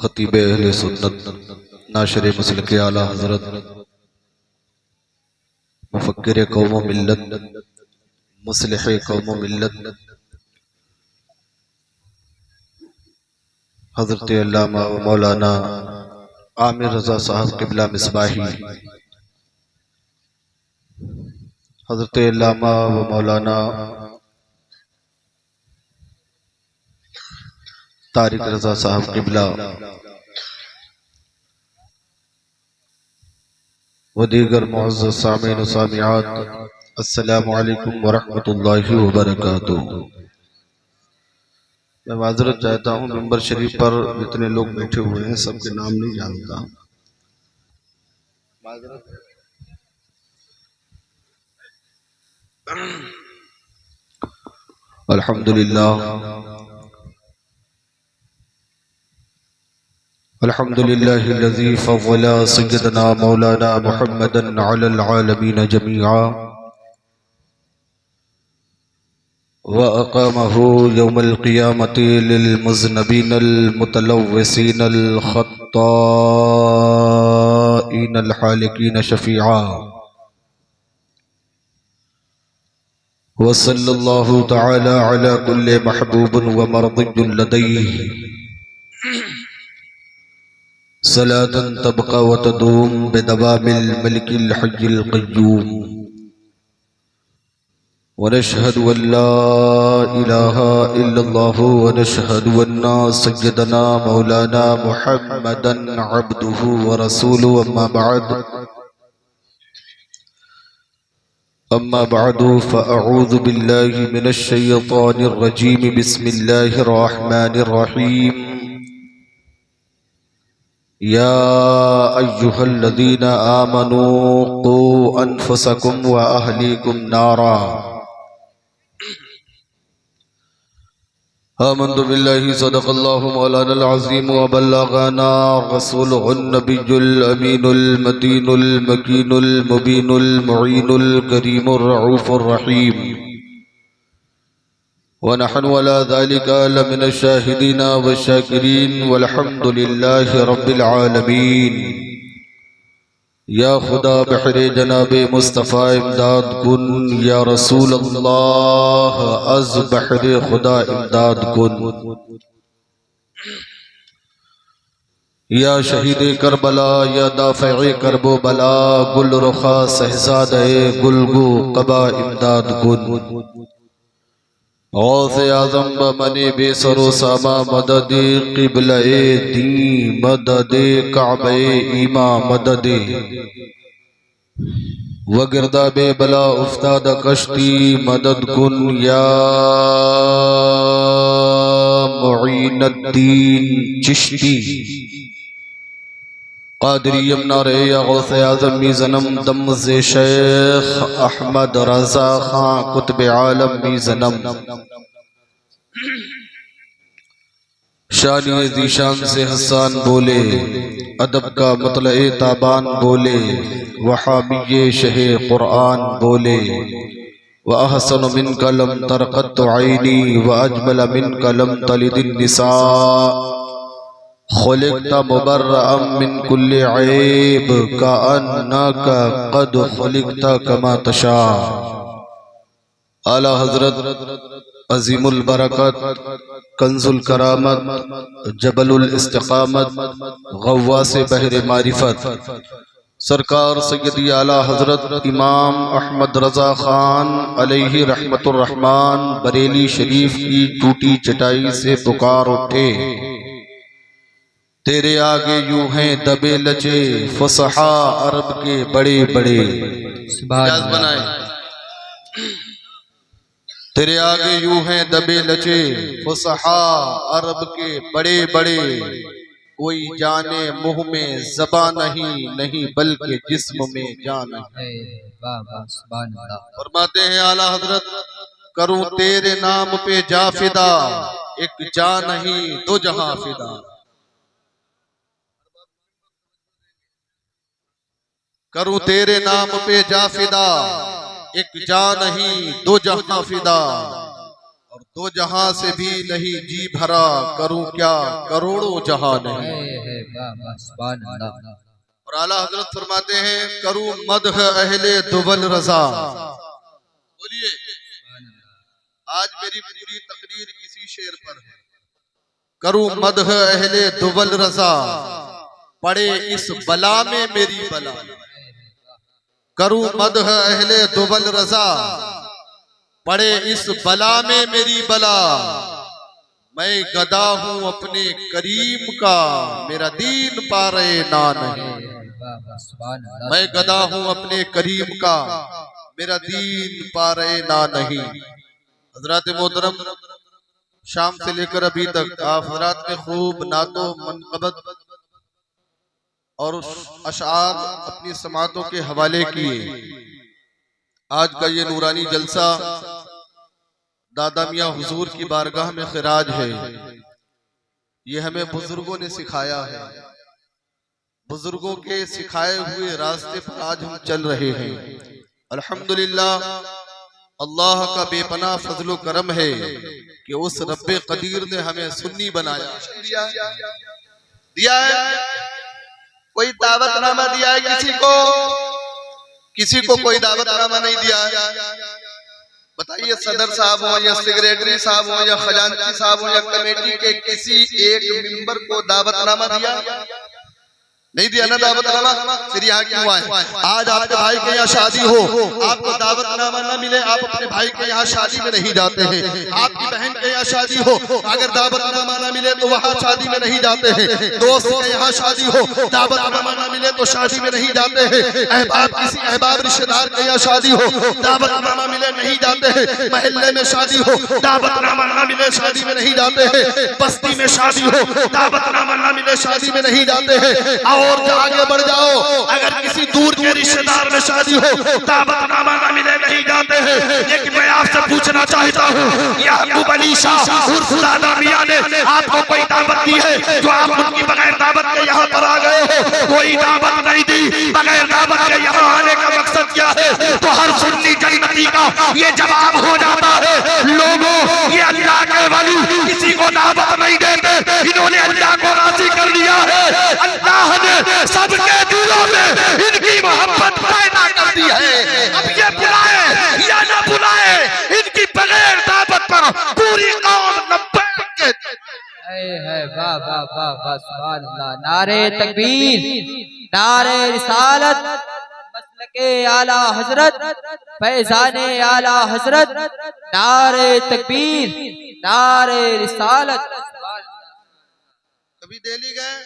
खतीब अहले सुन्नत नाशर मसलक आला हजरत मुफक्किर कौम मिल्लत मुस्लिह कौम मिल्लत हजरत अल्लामा व मौलाना आमिर रजा साहब क़िबला मिसबाही, हजरत अल्लामा व मौलाना तारिक रजा साहब क़िबला व दीगर मुअज़्ज़ज़ सामीन व सामिआत, अस्सलामु अलैकुम व रहमतुल्लाहि व बरकातुहू। मैं माज़रत चाहता हूँ, मिंबर शरीफ पर जितने लोग बैठे हुए हैं सबके नाम नहीं जानता। अल्हम्दुलिल्लाह अल्हम्दुलिल्लाहिल्लज़ी फ़ज़्ज़ला सय्यदना मौलाना मुहम्मदन अलल आलमीन जमीआ व अक़ामहु यौमल क़ियामति लिल मुज़नबीनल मुतलव्विसीनल ख़त्ताईनल हालिकीन शफ़ीआ व सल्लल्लाहु तआला अला कुल्लि महबूबिन व मर्दिय्यिन लदैहि सलातन तबक़ा व तदूम बिदवामिल मलिकिल हय्यिल क़य्यूम व नशहदु अल्ला इलाहा इल्लल्लाहु व नशहदु अन्ना सय्यदना मौलाना मुहम्मदन अब्दुहु व रसूलुहु अम्मा बअदु फ़अऊज़ु बिल्लाहि मिनश शैतानिर रजीम बिस्मिल्लाहिर रहमानिर रहीम। या अय्युहल्लज़ीना आमनू क़ू अनफुसकुम व अहलीकुम नारा। आमन्तु बिल्लाहि सदक़ल्लाहु मौलानल अज़ीम व बल्लग़ना रसूलुहुन नबियुल अमीनुल मतीनुल मकीनुल मुबीनुल मुईनुल करीमुर रऊफ़ुर रहीम व नहनु अला ज़ालिका लमिन शाहिदीना व शाकिरीन वल्हम्दुलिल्लाहि रब्बिल आलमीन। या खुदा बहरे जनाबे मुस्तफ़ा इमदाद कुन, या रसूल अल्लाह अज़ बहरे खुदा इमदाद कुन। या शहीद करबला, या दाफ़े करबो बला, गुल रुखा सहज़ादे गुलगू क़बा इमदाद कुन। गौसे आज़म बमने बेसरो सामा मददे क़िबले दी मददे काबे ईमा मददे वगिरदाबे बला उफ्ताद कश्ती मदद कुन। या मुईनुद्दीन चिश्ती क़ादिरी यमनारे, या गौसे आज़म मीज़नम दमज़े शेख अहमद रज़ा खां कुतुब आलम मीज़नम शानी ज़ीशान से हसान बोले, अदब का मतलए ताबान बोले, वहाबिये शहे क़ुरआन बोले। व अहसन मिन कलम तरक़त ऐनी व अजमल मिन कलम तलिदिन निसा खुलिक़्ता मुबर्रअम मिन कुल्लि ऐब कअन्नका क़द खुलिक़्ता कमा तशा। आला हज़रत अज़ीमुल बरकत, कंजुल करामत, जबलुल इस्तिक़ामत, गव्वासे बहरे मारिफत सरकार सैयदी आला हज़रत इमाम अहमद रज़ा खान अलैहि रहमतुर रहमान बरेली शरीफ की टूटी चटाई से पुकार उठे, तेरे आगे यूं हैं दबे लचे फुसहा अरब के बड़े बड़े। बनाए तेरे आगे यूं हैं दबे लचे फुसहा अरब के बड़े बड़े, कोई जाने मुँह में ज़बां नहीं, नहीं बल्कि जिस्म में जान है। फरमाते हैं आला हजरत, करूं तेरे नाम पे जा फिदा, एक जा नहीं दो जहां फिदा। करूं तेरे नाम पे जा फिदा, एक जा नहीं दो जहां फिदा, और दो जहां से भी नहीं जी भरा, करूं क्या करोड़ों जहां नहीं। और आला हजरत फरमाते हैं करूं मदह अहले दुबल रजा। बोलिए, आज मेरी पूरी तकरीर इसी शेर पर है। करूं मदह अहले दुबल रजा, पड़े इस बला में मेरी बला। करूं मदह अहले दुबल रजा, पड़े इस बला में मेरी बला। मैं गदा हूं अपने करीम का, मेरा दीन पारे ना नहीं। मैं गदा हूं अपने करीम का, मेरा दीन पारे ना नहीं। हजरत मोहतरम, शाम से लेकर अभी तक आप हजरात में खूब नातो मनक़बत और अशआर अपनी समातों के हवाले किए। आज का ये नूरानी जलसा दादा मियाँ हुजूर की बारगाह में खिराज है। ये हमें बुजुर्गों ने सिखाया है, बुजुर्गों के सिखाए हुए रास्ते पर आज हम चल रहे हैं। अल्हम्दुलिल्लाह, अल्लाह का बेपनाह फजलो करम है कि उस रब्बे कदीर ने हमें सुन्नी बनाया, दिया है। कोई दावतनामा दिया है किसी को कोई दावतनामा नहीं दिया है। बताइए, सदर साहब हो या सेक्रेटरी साहब हो या खजांची साहब हो या कमेटी के किसी एक मेंबर को दावतनामा दिया? नहीं दिया ना दावतनामा। फिर यहाँ क्यों आए? आज आपके भाई के यहाँ शादी हो, आपको दावतनामा ना मिले, आप अपने भाई के यहाँ शादी में नहीं जाते हैं। आपकी बहन के यहाँ शादी हो, अगर दावतनामा ना मिले तो वहाँ शादी में नहीं जाते हैं। दोस्त के यहाँ शादी हो, दावतनामा ना मिले तो शादी में नहीं जाते हैं। अहबाब, किसी अहबाब रिश्तेदार के यहाँ शादी हो, दावतनामा मिले नहीं जाते हैं। महल्ले में शादी हो, दावतनामा ना मिले शादी में नहीं जाते हैं। बस्ती में शादी हो, दावतनामा ना मिले शादी में नहीं जाते हैं। और आगे बढ़ जाओ, अगर किसी दूर के रिश्तेदार में शादी हो, दावतनामा ना मिले नहीं जाते हैं। लेकिन मैं आपसे पूछना चाहता हूँ, याकूब अली शाह उर्फ दादा मियाँ ने आपको कोई दावत दी है जो आप उनकी बगैर दावत के यहाँ पर आ गए हो? कोई दावत नहीं दी। बगैर दावत के यहाँ आने का मकसद क्या है? तो हर सुन्नी जन्नती का ये जवाब हो जाता है, लोगों, ये अल्लाह के वली किसी को दावत नहीं देते, इन्होंने अल्लाह को राजी कर लिया है। अल्लाह ने सबके दिलों में इनकी मोहब्बत पैदा कर दी है। अब ये बुलाए या ना बुलाए, इनकी बगैर दावत पर पूरी कौम नब्बे नारे तकबीर, नारे रिसालत, मसलके आला हजरत, फैजाने आला हजरत, नारे तकबीर, नारे रिसालत। कभी दिल्ली गए?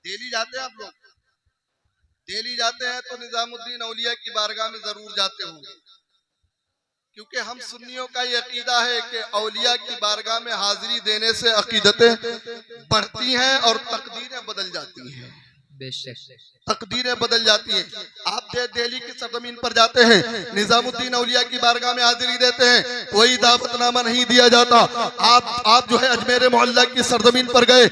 दिल्ली जाते हैं आप लोग? दिल्ली जाते हैं तो निजामुद्दीन औलिया की बारगाह में जरूर जाते होंगे, क्योंकि हम सुन्नियों का ये अकीदा है कि औलिया की बारगाह में हाजिरी देने से अकीदतें बढ़ती हैं और तकदीरें बदल जाती हैं। तकदीरें बदल जाती हैं। आप दिल्ली की सरजमीन पर जाते हैं, निजामुद्दीन औलिया की बारगाह में हाजिरी देते हैं, कोई दावतनामा नहीं दिया जाता। आप जो है अजमेर मोहल्ला की सरजमीन पर गए,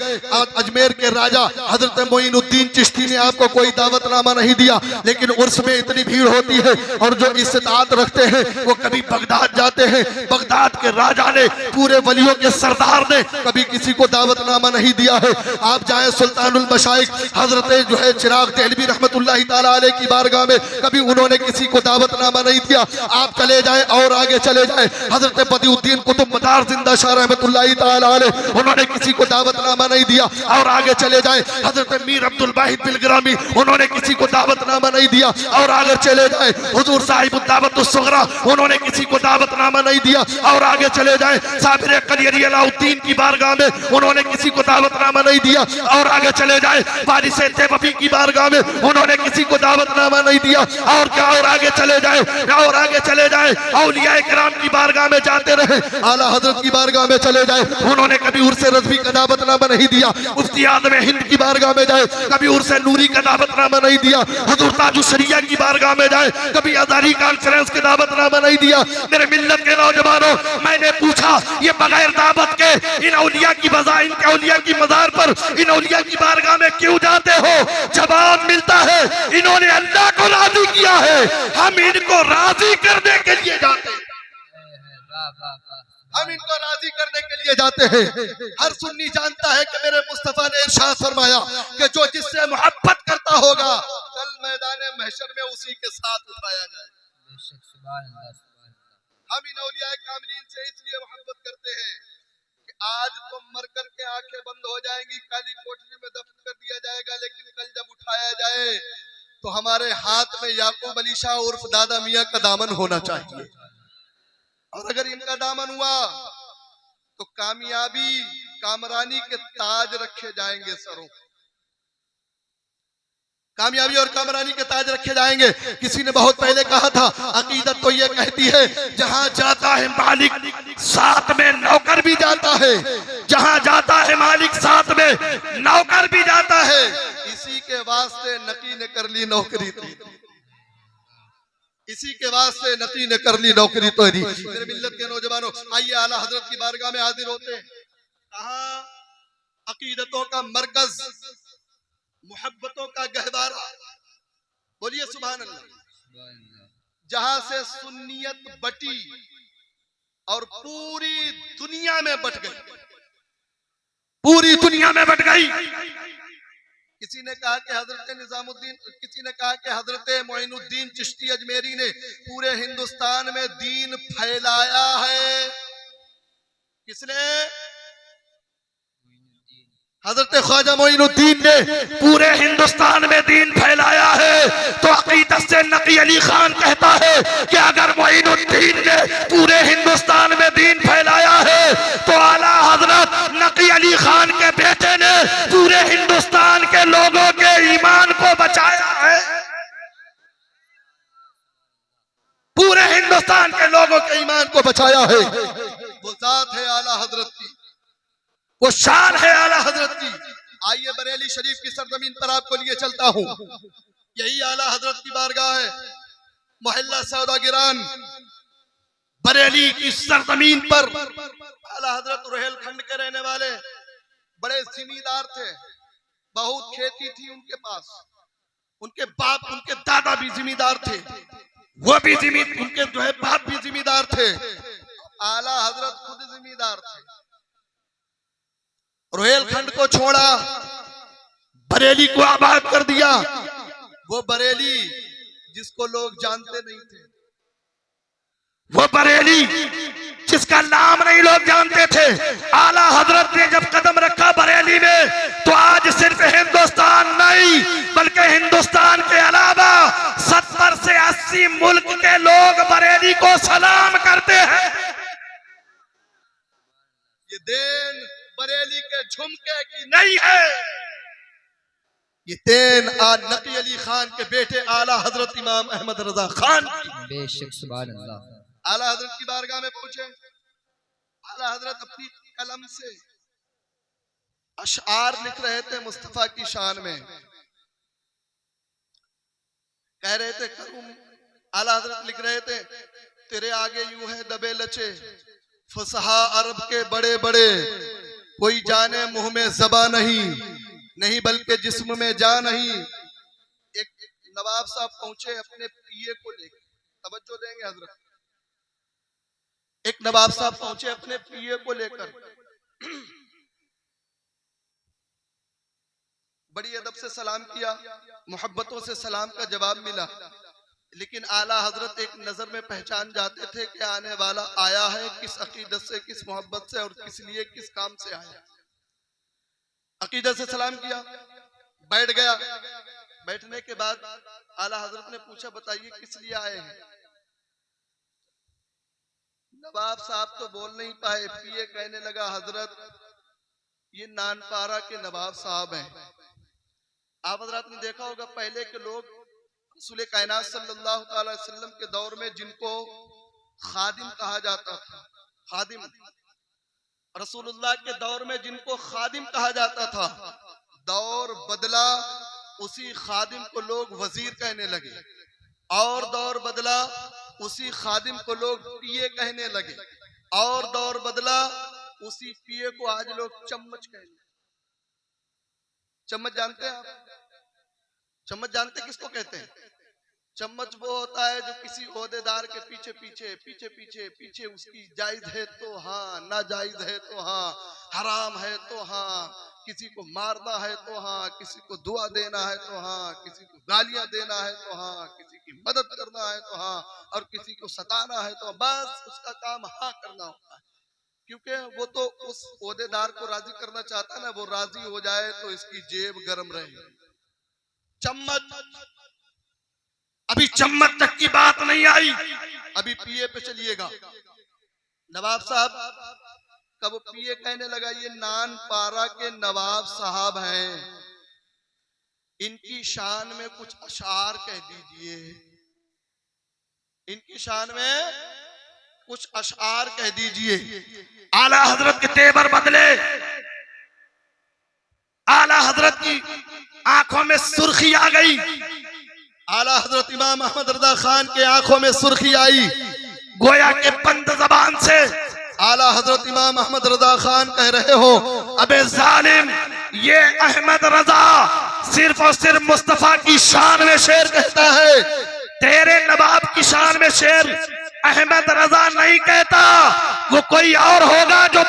अजमेर के राजा हजरत मोइनुद्दीन चिश्ती ने आपको कोई दावतनामा नहीं दिया, लेकिन उर्स में इतनी भीड़ होती है और जो इस्तात रखते हैं वो कभी बगदाद जाते हैं। बगदाद के राजा ने, पूरे वलियों के सरदार ने कभी किसी को दावतनामा नहीं दिया है। आप जाए सुल्तानुल मशाइख हजरत जो है चिराग देहलवी रहमतुल्लाहि ताला अलैह की बारगाह में, कभी उन्होंने किसी को दावतनामा नहीं दिया। आप चले जाए और आगे चले जाए, हजरत बदिउद्दीन कुतुब मदार जिंदा शाह रहमतुल्लाहि ताला अलैह, उन्होंने किसी को दावतनामा नहीं दिया। और आगे चले जाए, हजरत मीर अब्दुल वाहिद बिलग्रामी, उन्होंने किसी को दावतनामा नहीं दिया। और आगे चले जाए, हुजूर साहिब दावत सुगरा, उन्होंने किसी को दावतनामा नहीं दिया। और आगे चले जाए, साबिर कलियरी अलाउद्दीन की बारगाह में, उन्होंने किसी को दावतनामा नहीं दिया। और आगे चले जाए, वारिस तेवफी की बारगाह में, उन्होंने किसी को दावतनामा नहीं दिया। और क्या, और आगे चले जाए, और आगे चले जाए, औलिया किराम की बारगाह में जाते रहे, आला हजरत की बारगाह में चले जाए, उन्होंने कभी उर्से रज़वी का दावतनामा नहीं दिया। मुफ्ती आज़म हिंद की बारगाह में जाए, कभी उर्से नूरी का दावतनामा नहीं दिया। हुजूर ताजुश्शरिया की बारगाह में जाए, कभी अज़हरी कॉन्फ्रेंस के दावतनामा नहीं दिया। मेरे मिल्लत के नौजवानों, मैंने पूछा, ये बगैर दावत के इन औलिया की बजाय, इनके औलिया की मज़ार पर, इन औलिया की बारगाह में क्यों जाते हो? जवाब मिलता है, इन्होंने अल्लाह को राजी किया है, हम इनको राजी करने के लिए जाते हैं। हम इनको राजी करने के लिए जाते हैं। हर सुन्नी जानता है कि मेरे मुस्तफा ने इरशाद फरमाया कि जो जिससे मोहब्बत करता होगा कल मैदान महशर में उसी के साथ उठाया जाए। हम इन औलिया कामिलीन से इसलिए मोहब्बत करते हैं कि आज तो मर कर के आंखें बंद हो जाएंगी, काली कोठरी में दफन कर दिया जाएगा, लेकिन कल जब उठाया जाए तो हमारे हाथ में याकूब अली शाह उर्फ दादा मियां का दामन होना चाहिए। और अगर इनका दामन हुआ तो कामयाबी कामरानी के ताज रखे जाएंगे सरों, कामयाबी और कामरानी के ताज रखे जाएंगे। किसी ने बहुत पहले कहा था, अकीदत तो ये कहती है जहां जाता है मालिक साथ में नौकर भी जाता है, जहां जाता है मालिक साथ में नौकर भी जाता है। इसी के वास्ते नकी ने कर ली नौकरी तेरी, इसी के वास्ते नकी ने कर ली नौकरी तेरी। मेरे मिल्लत के नौजवानों, आइए आला हजरत की बारगाह में हाजिर होते हैं। कहां अकीदतों का मरकज, मोहब्बतों का गहवारा, बोलिए सुभान अल्लाह। जहां से सुन्नियत बटी और पूरी दुनिया में बट गई, पूरी दुनिया में बट गई। किसी ने कहा कि हजरत निजामुद्दीन, किसी ने कहा कि हजरत मोइनुद्दीन चिश्ती अजमेरी ने पूरे हिंदुस्तान में दीन फैलाया है। किसने? हजरत ख्वाजा मोइनुद्दीन ने पूरे हिंदुस्तान में दीन फैलाया है। तो अकीदत से नकी अली खान कहता है कि अगर मोइनुद्दीन ने पूरे हिंदुस्तान में दीन फैलाया है तो आला हजरत नकी अली खान के बेटे ने पूरे हिंदुस्तान के लोगों के ईमान को बचाया है, पूरे हिंदुस्तान के लोगों के ईमान को बचाया है। वो जात है आला हजरत की, वो शान है आला हजरत की। आइए बरेली शरीफ की सरजमीन पर आपको लिए चलता हूँ। यही आला हजरत की बारगाह है, मोहल्ला सौदागिरान बरेली की सरजमीन पर। आला हजरत रोहेलखंड के रहने वाले बड़े जिम्मेदार थे, बहुत खेती थी उनके पास, उनके बाप उनके दादा भी जिम्मेदार थे, वो भी उनके जो है बाप भी जिम्मेदार थे, आला हजरत खुद जिम्मेदार थे। रोहेलखंड को छोड़ा, बरेली को आबाद कर दिया। वो बरेली जिसको लोग जानते नहीं थे, वो बरेली जिसका नाम नहीं लोग जानते थे, आला हजरत ने जब कदम रखा बरेली में तो आज सिर्फ हिंदुस्तान नहीं बल्कि हिंदुस्तान के अलावा 70 से 80 मुल्क के लोग बरेली को सलाम करते हैं। ये देन बरेली के झुमके की नहीं है, ये देन नकी अली खान के बेटे आला हजरत इमाम अहमद रजा खान। बेशक सुभान अल्लाह। आला हजरत की बारगाह में पूछे, आला हजरत अपनी कलम से अशआर लिख रहे थे मुस्तफा की शान में, कह रहे थे करूम। आला हजरत लिख रहे थे, तेरे आगे यूं है दबे लचे फसहा अरब के बड़े बड़े, कोई जाने मुंह में ज़बा नहीं, नहीं बल्कि जिस्म में जा नहीं। एक नवाब साहब पहुंचे अपने पिए को लेकर, तवज्जो देंगे हजरत। एक नवाब साहब पहुंचे अपने पिए को लेकर, बड़ी अदब से सलाम किया, मोहब्बतों से सलाम का जवाब मिला, लेकिन आला हजरत एक नजर में पहचान जाते थे कि आने वाला आया है किस अकीदत से, किस मोहब्बत से और किस लिए, किस काम से आया। अकीदत से सलाम किया, बैठ गया। बैठने के बाद आला हजरत ने पूछा, बताइए किस लिए आए हैं। नवाब साहब तो बोल नहीं पाए, पिए कहने लगा, हजरत ये नानपारा के नवाब साहब हैं। आप हजरत ने देखा होगा पहले के लोग रसूल कायनात सल्लल्लाहु अलैहि वसल्लम के दौर में जिनको खादिम कहा जाता था, खादिम, रसूलुल्लाह के दौर में जिनको खादिम कहा जाता था, दौर बदला, उसी खादिम को लोग वजीर कहने लगे, और दौर बदला, उसी खादिम को लोग पिए कहने लगे, और दौर बदला, उसी पिए को आज लोग चम्मच कहने लगे। चम्मच जानते हैं आप? चम्मच जानते किसको कहते हैं? चम्मच वो होता है जो किसी ओहदेदार के पीछे पीछे पीछे पीछे पीछे उसकी जायज है तो हाँ, नाजायज है तो हाँ, हराम है तो हाँ, किसी को मारना है तो हाँ, किसी को दुआ देना है तो हाँ, किसी को गालियां देना है तो हाँ, किसी की मदद करना है तो हाँ, और किसी को सताना है तो बस उसका काम हाँ करना होता है। क्योंकि वो तो उस ओहदेदार को राजी करना चाहता है ना, वो राजी हो जाए तो इसकी जेब गर्म रहे। चम्मच, अभी चम्मच तक की बात नहीं आई, अभी पीए पे चलिएगा। नवाब साहब का वो पीए कहने लगा, ये नान पारा के नवाब साहब हैं, इनकी शान में कुछ अशार कह दीजिए, इनकी शान में कुछ अशार कह दीजिए। आला हजरत के तेवर बदले, आला हजरत की आंखों में सुर्खी आ गई, आला हजरत इमाम अहमद रजा खान के आंखों में सुर्खी आई। गोया के बंद जबान से आला हजरत इमाम अहमद रजा खान कह रहे हो, अबे जालिम, ये अहमद रजा सिर्फ और सिर्फ मुस्तफा की शान में शेर कहता है, तेरे नवाब की शान में शेर अहमद रजा नहीं कहता, वो कोई और होगा जो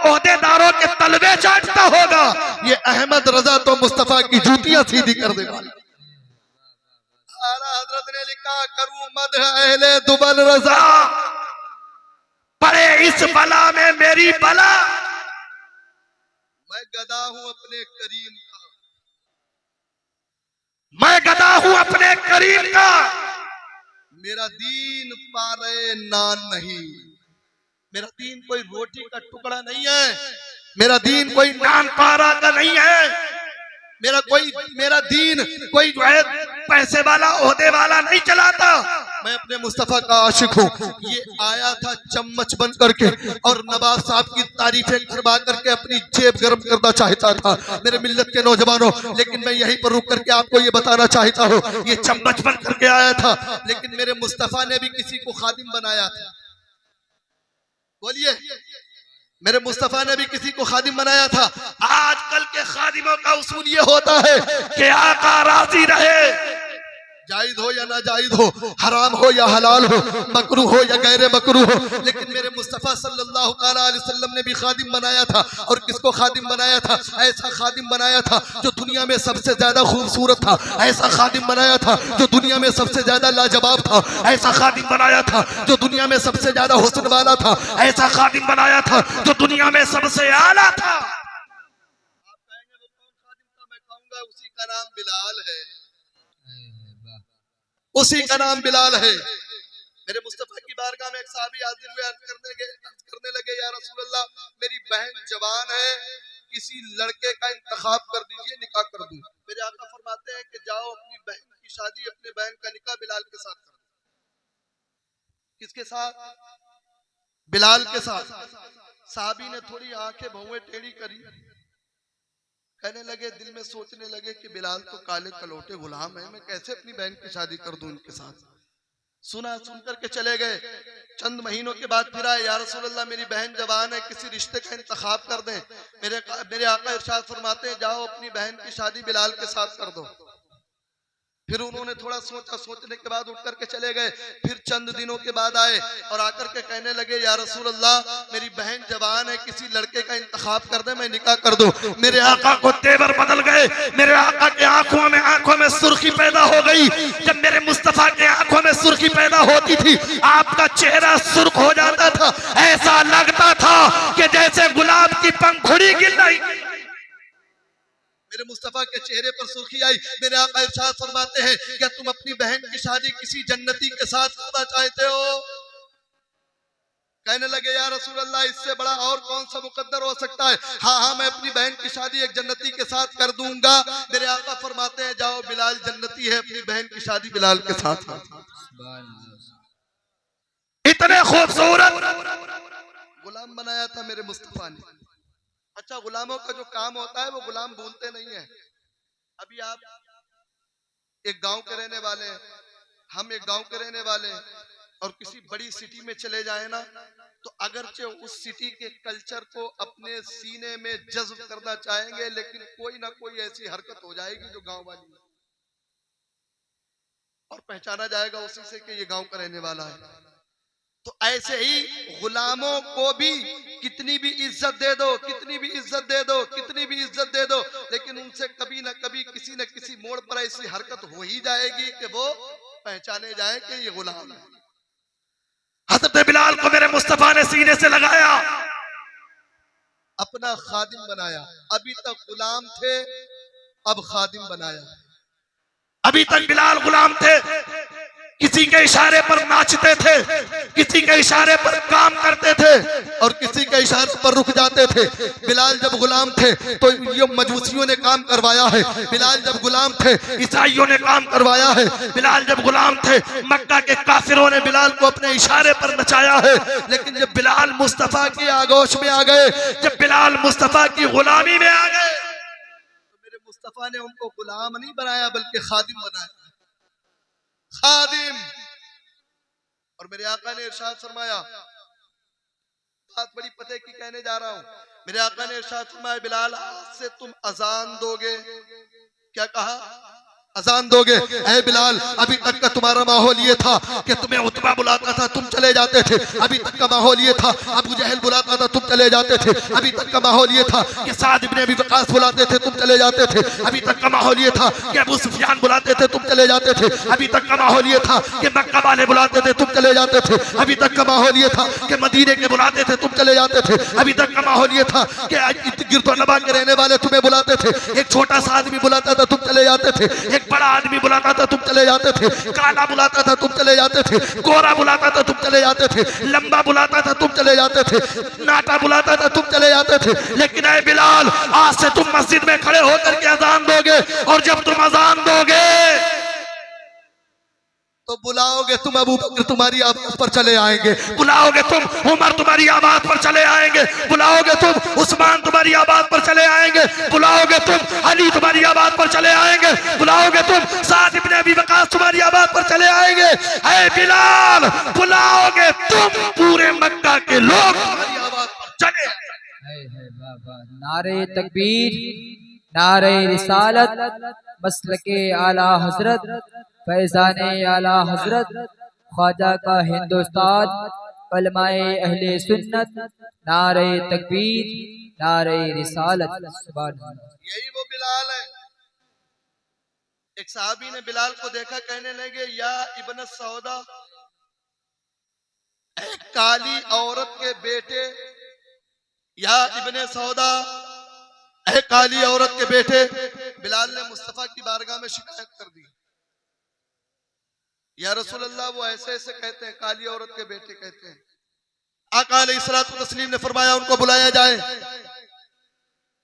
ओहदेदारों के तलवे चाटता होगा। ये अहमद रजा तो मुस्तफा की जूतियां सीधी कर देगा। आला हजरत ने लिखा, करूं मदह अहले दुबल रजा, पड़े इस बला में मेरी बला, मैं गदा हूं अपने करीम का, मैं गदा हूं अपने करीम का, मेरा दीन पारे नान नहीं, मेरा दीन कोई रोटी का टुकड़ा नहीं है, मेरा दीन कोई नान पारा का नहीं है, मेरा दीन कोई जो है पैसे वाला ओहदे वाला नहीं चलाता, मैं अपने मुस्तफा का आशिक हूँ। ये आया था चम्मच बन करके और नवाब साहब की तारीफें करवा करके अपनी जेब गर्म करना चाहता था। मेरे मिल्लत के नौजवानों, लेकिन मैं यहीं पर रुक करके आपको ये बताना चाहता हूँ, ये चम्मच बन करके आया था, लेकिन मेरे मुस्तफा ने भी किसी को खादिम बनाया था। बोलिए, मेरे मुस्तफा ने भी किसी को खादिम बनाया था। आजकल के खादिमों का उसूल ये होता है कि आका राजी रहे, जायज हो या ना जायज हो, हराम हो या हलाल हो, मकरूह हो या गैर मकरूह हो, लेकिन मेरे मुस्तफा सल्लल्लाहु अलैहि वसल्लम ने भी खादिम बनाया था। और किसको खादिम बनाया था? ऐसा खादिम बनाया था जो दुनिया में सबसे ज्यादा खूबसूरत था, ऐसा खादिम बनाया था जो दुनिया में सबसे ज्यादा लाजवाब था, ऐसा खादिम बनाया था जो दुनिया में सबसे ज्यादा हुस्न वाला था, ऐसा खादिम बनाया था जो दुनिया में सबसे आला था। आप कहेंगे वो कौन खादिम था? मैं कहूंगा उसी का नाम बिलाल है, उसी का नाम बिलाल है। मेरे मुस्तफा की बारगाह में एक साहबी हाजिर हुए, अर्ज करने लगे, या रसूल अल्लाह, मेरी बहन जवान है, किसी लड़के का इंतखाब कर दीजिए, निकाह कर दूं। मेरे आका फरमाते हैं कि जाओ अपनी बहन की शादी, अपने बहन का निकाह बिलाल के साथ कर दो। किसके साथ? बिलाल के साथ। साहबी ने थोड़ी आंखें भौएं टेढ़ी करी, कहने लगे, दिल में सोचने लगे कि बिलाल तो काले कलौटे गुलाम है, मैं कैसे अपनी बहन की शादी कर दूं उनके साथ। सुना, सुन करके चले गए। चंद महीनों के बाद फिर आए, या रसूल अल्लाह, मेरी बहन जवान है, किसी रिश्ते का इंतखाब कर दें। मेरे आका इरशाद फरमाते हैं, जाओ अपनी बहन की शादी बिलाल के साथ कर दो। फिर उन्होंने थोड़ा सोचा, सोचने के बाद उठ करके चले गए। फिर चंद दिनों के बाद आए और आकर के कहने लगे, या रसूल अल्लाह, मेरी बहन जवान है, किसी लड़के का इंतखाब कर दे, मैं निकाह कर दूं। मेरे आका को तेवर बदल गए, मेरे आका के आंखों में सुर्खी पैदा हो गई। जब मेरे मुस्तफा के आंखों में सुर्खी पैदा होती थी, आपका चेहरा सुर्ख हो जाता था, ऐसा लगता था कि जैसे गुलाब की पंखुड़ी गिर रही। मेरे मुस्तफा के चेहरे पर सुर्खी आई। मेरे आका इरशाद फरमाते हैं, क्या तुम अपनी बहन की शादी किसी जन्नती के साथ करना चाहते हो? कहने लगे, या रसूल अल्लाह, इससे बड़ा और कौन सा मुकद्दर हो सकता है? हाँ हाँ, मैं अपनी बहन की शादी एक जन्नती के साथ कर दूंगा। मेरे आका फरमाते हैं, जाओ, बिलाल जन्नती है, अपनी बहन की शादी बिलाल के साथ। इतने खूबसूरत गुलाम बनाया था मेरे मुस्तफा ने। अच्छा, गुलामों का जो काम होता है वो गुलाम भूलते नहीं है। अभी आप एक गांव के रहने वाले, हम एक गांव के रहने वाले, और किसी बड़ी सिटी में चले जाए ना, तो अगरचे उस सिटी के कल्चर को अपने सीने में जज्ब करना चाहेंगे, लेकिन कोई ना कोई ऐसी हरकत हो जाएगी जो गांव वाली। और पहचाना जाएगा उसी से कि ये गांव का रहने वाला है। तो ऐसे ही गुलामों को भी कितनी भी इज्जत दे दो, कितनी भी इज्जत दे दो, कितनी भी इज्जत दे दो, लेकिन उनसे कभी ना कभी किसी न किसी मोड़ पर ऐसी हरकत हो ही जाएगी कि वो पहचाने जाए कि ये गुलाम है। हजरत बिलाल को मेरे मुस्तफा ने सीने से लगाया, अपना खादिम बनाया। अभी तक गुलाम थे, अब खादिम बनाया। अभी तक बिलाल गुलाम थे, किसी के इशारे पर नाचते थे, किसी के इशारे पर काम करते थे और किसी के इशारे पर रुक जाते थे। बिलाल जब गुलाम थे तो ये मजूसियों ने काम करवाया है, बिलाल जब गुलाम थे ईसाइयों ने काम करवाया है, बिलाल जब गुलाम थे मक्का के काफिरों ने बिलाल को अपने इशारे पर नचाया है। लेकिन जब बिलाल मुस्तफा की आगोश में आ गए, जब बिलाल मुस्तफा की गुलामी में आ गए, तो मेरे मुस्तफा ने उनको गुलाम नहीं बनाया बल्कि खादिम बनाया, खादिम। और मेरे आका ने इरशाद फरमाया, बात बड़ी पते की कहने जा रहा हूं, मेरे आका ने इरशाद फरमाया बिलाल आज से तुम अजान दोगे। क्या कहा? अजान दोगे। ऐ बिलाल अभी तक का तुम्हारा माहौल ये था कि तुम्हें उतबा बुलाता था तुम चले जाते थे, अभी तक का माहौल ये था अबू जहल बुलाता था तुम चले जाते थे, अभी तक का माहौल ये था कि साद इब्ने अबी वक़ास बुलाते थे तुम चले जाते थे, अभी तक का माहौल ये था कि अबू सुफियान बुलाते थे तुम चले जाते थे, अभी तक का माहौल ये था कि मक्का वाले बुलाते थे तुम चले जाते थे, अभी तक का माहौल ये था कि मदीने के बुलाते थे तुम चले जाते थे, अभी तक का माहौल ये था कि गिरदोनवा के रहने वाले तुम्हें बुलाते थे, एक छोटा सा आदमी बुलाता था तुम चले जाते थे, एक बड़ा आदमी बुलाता था तुम चले जाते थे, काला बुलाता था तुम चले जाते थे, गोरा बुलाता था तुम चले जाते थे, लंबा बुलाता था तुम चले जाते थे, नाटा बुलाता था तुम चले जाते थे। लेकिन ऐ बिलाल आज से तुम मस्जिद में खड़े होकर के अजान दोगे और जब तुम अजान दोगे तो बुलाओगे तुम अबू बकर तुम्हारी आवाज पर चले आएंगे, बुलाओगे तुम उमर तुम्हारी आवाज पर चले आएंगे, बुलाओगे तुम उस्मान तुम्हारी आवाज पर चले आएंगे, बुलाओगे तुम अली तुम्हारी आवाज पर चले आएंगे, बुलाओगे तुम साद इब्ने अबी वक़ास तुम्हारी आवाज पर चले आएंगे। ऐ बिलाल बुलाओगे तुम पूरे मक्का के लोग तुम्हारी आवाज पर चले बाबा नारे तकबीर, नारे रिसालत, मसलके आला हजरत, फैजाने आला हजरत, ख्वाजा का हिंदुस्तान, उलमाए अहले सुन्नत, नारे तकबीर, नारे रिसालत। सुभान अल्लाह। यही वो बिलाल है। एक साहबी ने बिलाल को देखा, कहने लगे या इब्न सौदा, एक काली औरत के बेटे, या इब्ने सौदा, एक काली औरत के बेटे। बिलाल ने मुस्तफा की बारगाह में शिकायत कर दी, या रसूल अल्लाह वो ऐसे ऐसे कहते हैं, काली औरत के बेटे कहते हैं। आका अलैहिस्सलातु तस्लीम ने फरमाया उनको बुलाया जाए।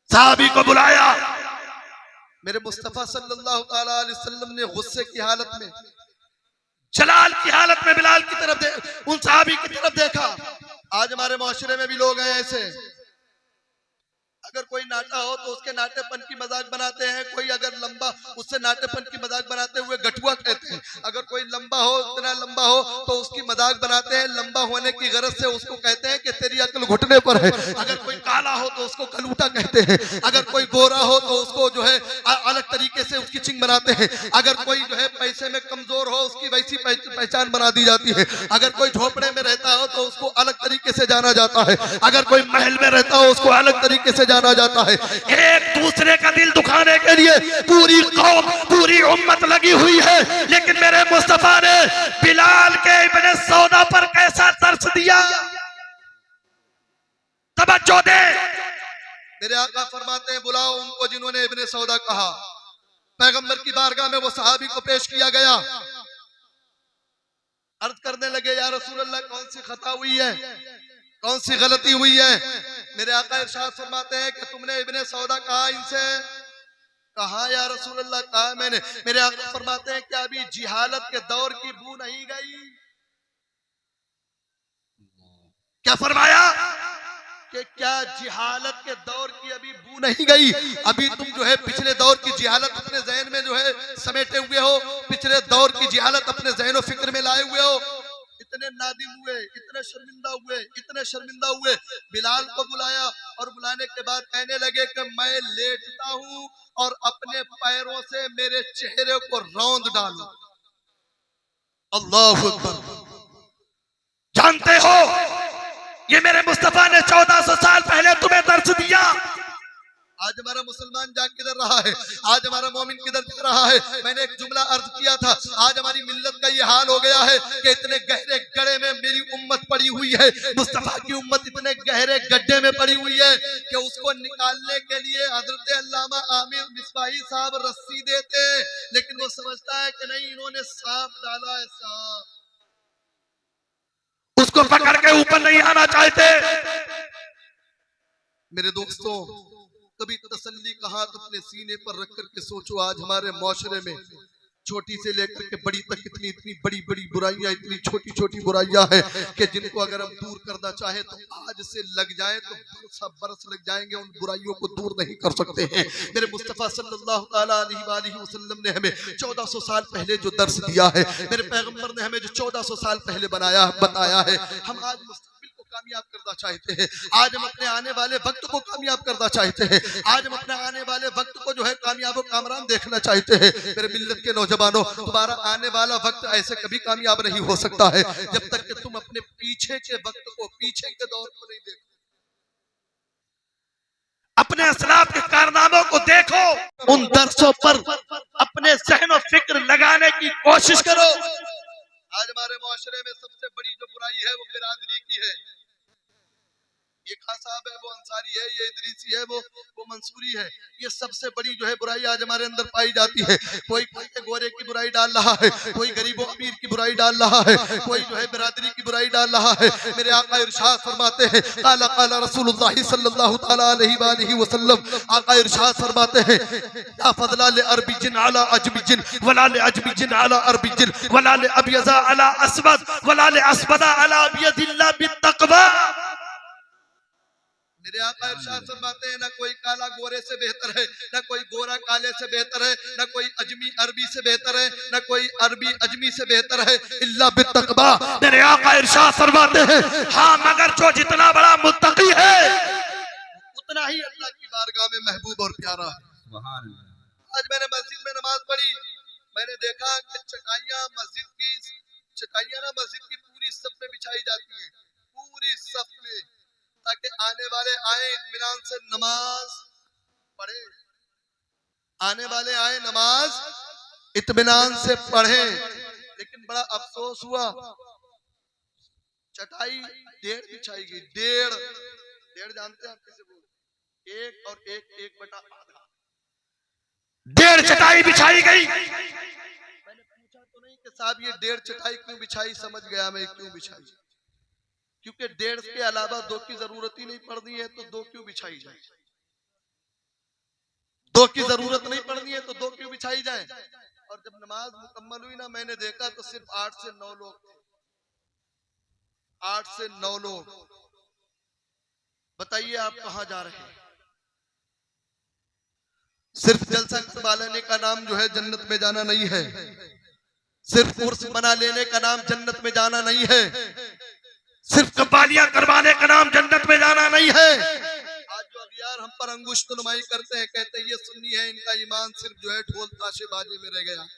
साहबी को बुलाया, मेरे मुस्तफा सल्लल्लाहु ताला अलैहि वसल्लम ने गुस्से की हालत में, जलाल की हालत में बिलाल की तरफ उन साहबी की तरफ देखा। आज हमारे माशरे में भी लोग हैं ऐसे, अगर कोई नाटा हो तो उसके नाटेपन की मजाक बनाते हैं, कोई अगर लंबा उससे नाटेपन की मजाक बनाते हुए गठुआ कहते हैं, अगर कोई लंबा हो इतना लंबा हो तो उसकी मजाक बनाते हैं, लंबा होने की गरज से उसको कहते हैं कि तेरी अकल घुटने पर है। अगर कोई काला हो तो उसको कलूटा कहते हैं, अगर कोई गोरा हो तो उसको जो है अलग तरीके से उसकी चिंग बनाते हैं, अगर कोई जो है पैसे में कमजोर हो उसकी वैसी पहचान बना दी जाती है, अगर कोई झोपड़े में रहता हो तो उसको अलग तरीके से जाना जाता है, अगर कोई महल में रहता हो उसको अलग तरीके से जाना जाता है। एक दूसरे का दिल दुखाने के लिए पूरी कौम पूरी उम्मत लगी हुई है, लेकिन मेरे मुस्तफा ने बिलाल के इब्ने सौदा पर कैसा तरस दिया। तवज्जो दे, मेरे आका फरमाते हैं बुलाओ उनको जिन्होंने इब्ने सौदा कहा। पैगंबर की बारगाह में वो सहाबी को पेश किया गया। अर्ज करने लगे या रसूल अल्लाह कौन सी खता हुई है, कौन सी गलती हुई है। मेरे आका इरशाद फरमाते हैं कि तुमने इब्ने सौदा कहा इनसे, कहा या रसूल अल्लाह, कहा मैंने। मेरे आका फरमाते हैं क्या अभी जिहालत के दौर की बू नहीं गई। क्या फरमाया कि क्या जिहालत के दौर की अभी बू नहीं गई। अभी तुम जो है पिछले दौर की जिहालत अपने जहन में जो है समेटे हुए हो, पिछले दौर की जिहालत अपने जहन और फिक्र में लाए हुए हो। इतने नादिम हुए, इतने शर्मिंदा हुए, इतने शर्मिंदा हुए। बिलाल को बुलाया और बुलाने के बाद कहने लगे कि मैं लेटता हूं और अपने पैरों से मेरे चेहरे को रौंद डालो। अल्लाहु अकबर। जानते हो ये मेरे मुस्तफा ने 1400 साल पहले तुम्हें दर्श दिया। आज हमारा मुसलमान जा किधर रहा है, आज हमारा मोमिन किधर जा रहा है। मैंने एक जुमला अर्ज किया था, आज हमारी मिल्लत का ये हाल हो गया है कि इतने गहरे गड्ढे में मेरी उम्मत पड़ी हुई है, मुस्तफा की उम्मत इतने गहरे गड्ढे में पड़ी हुई है कि उसको निकालने के लिए हजरत अल्लामा आमिर मिसबाही साहब रस्सी देते, लेकिन वो समझता है कि नहीं, इन्होंने सांप डाला है, सांप। उसको पकड़ के ऊपर नहीं आना चाहते। मेरे दोस्तों, कभी तसल्ली का हाथ अपने सीने पर रख करके सोचो, आज हमारे माशरे में छोटी से लेकर के बड़ी तक इतनी इतनी बड़ी बड़ी बुराइयां, इतनी छोटी छोटी बुराइयां हैं कि जिनको अगर हम दूर करना चाहें तो आज से लग जाए तो बरस लग जाएंगे, उन बुराइयों को दूर नहीं कर सकते हैं। मेरे मुस्तफा सल्लल्लाहु अलैहि वसल्लम ने हमें 1400 साल पहले जो दर्श दिया है, मेरे पैगंबर ने हमें जो 1400 साल पहले बताया है, हम आज कामयाब करना चाहते हैं, आज हम अपने आने वाले वक्त को कामयाब करना चाहते हैं, आज हम अपने आने वाले वक्त को जो है कामयाब और कामरान देखना चाहते हैं। मेरे मिल्लत के नौजवानों, तुम्हारा आने वाला वक्त ऐसे कभी कामयाब नहीं हो सकता है जब तक कि तुम अपने पीछे के वक्त को, पीछे के दौर को नहीं देखो। अपने असलाफ के कारनामों को देखो, उन दर्शों पर अपने ज़हन और फिक्र लगाने की कोशिश करो। आज हमारे मुआशरे में सबसे बड़ी जो बुराई है वो बिरादरी की है। ये खां साहब है, वो अंसारी है, ये इदरीसी है, वो मंसूरी है। ये सबसे बड़ी जो है बुराई आज हमारे अंदर पाई जाती है। कोई गोरे की बुराई डाल रहा है, कोई गरीबों अमीर की बुराई डाल रहा है, कोई जो है बिरादरी की बुराई डाल रहा है। मेरे आका इरशाद फरमाते हैं, काला काला रसूलुल्लाह सल्लल्लाहु तआला अलैहि वसल्लम, आका इरशाद फरमाते हैं, ला फज़ला ले अरबिजिन अला अजमिजिन वला ले अजमिजिन अला अरबिजिन वला ले अबयज़ा अला अस्वद वला ले अस्वदा अला अबयदिल्ला बित्तक़वा। मेरे आका इरशाद फरमाते हैं, ना कोई काला गोरे से बेहतर है, ना कोई गोरा काले से बेहतर है, ना कोई अजमी अरबी से बेहतर है, ना कोई अरबी अजमी से बेहतर है, इल्ला बित्तक़वा। मेरे आका इरशाद फरमाते हैं, हाँ मगर जो जितना बड़ा मुत्तकी है उतना ही अल्लाह की बारगाह में महबूब और प्यारा है। आज मैंने मस्जिद में नमाज पढ़ी, मैंने देखा कि चटाइयां ना मस्जिद की पूरी सफ में बिछाई जाती है, पूरी सफ में, ताकि आने वाले आए इत्मीनान से नमाज पढ़े, आने वाले आए नमाज इत्मीनान से पढ़े। लेकिन बड़ा अफसोस हुआ, चटाई डेढ़ बिछाई गई, डेढ़ जानते हैं आप किसे बोलते? एक और एक बटा आधा, डेढ़ चटाई बिछाई गई। मैंने पूछा तो नहीं कि साहब ये डेढ़ चटाई क्यों बिछाई, समझ गया मैं क्यों बिछाई, क्योंकि डेढ़ के अलावा दो की जरूरत ही नहीं पड़नी है, तो दो क्यों बिछाई जाए, दो की जरूरत नहीं पड़नी है तो दो क्यों बिछाई जाए। और जब नमाज मुकम्मल हुई ना, मैंने देखा तो सिर्फ 8 से 9 लोग थे, 8 से 9 लोग। बताइए आप कहां जा रहे हैं? सिर्फ जलसा करवा लेने का नाम जो है जन्नत में जाना नहीं है, सिर्फ उर्स मना लेने का नाम जन्नत में जाना नहीं है, सिर्फ कव्वालियां करवाने का नाम जन्नत में जाना नहीं है। आज जो अगियार हम पर अंगुश्त नुमाई करते हैं, कहते हैं ये सुन्नी है, इनका ईमान सिर्फ जो है ढोल ताशे बाजे में रह गया,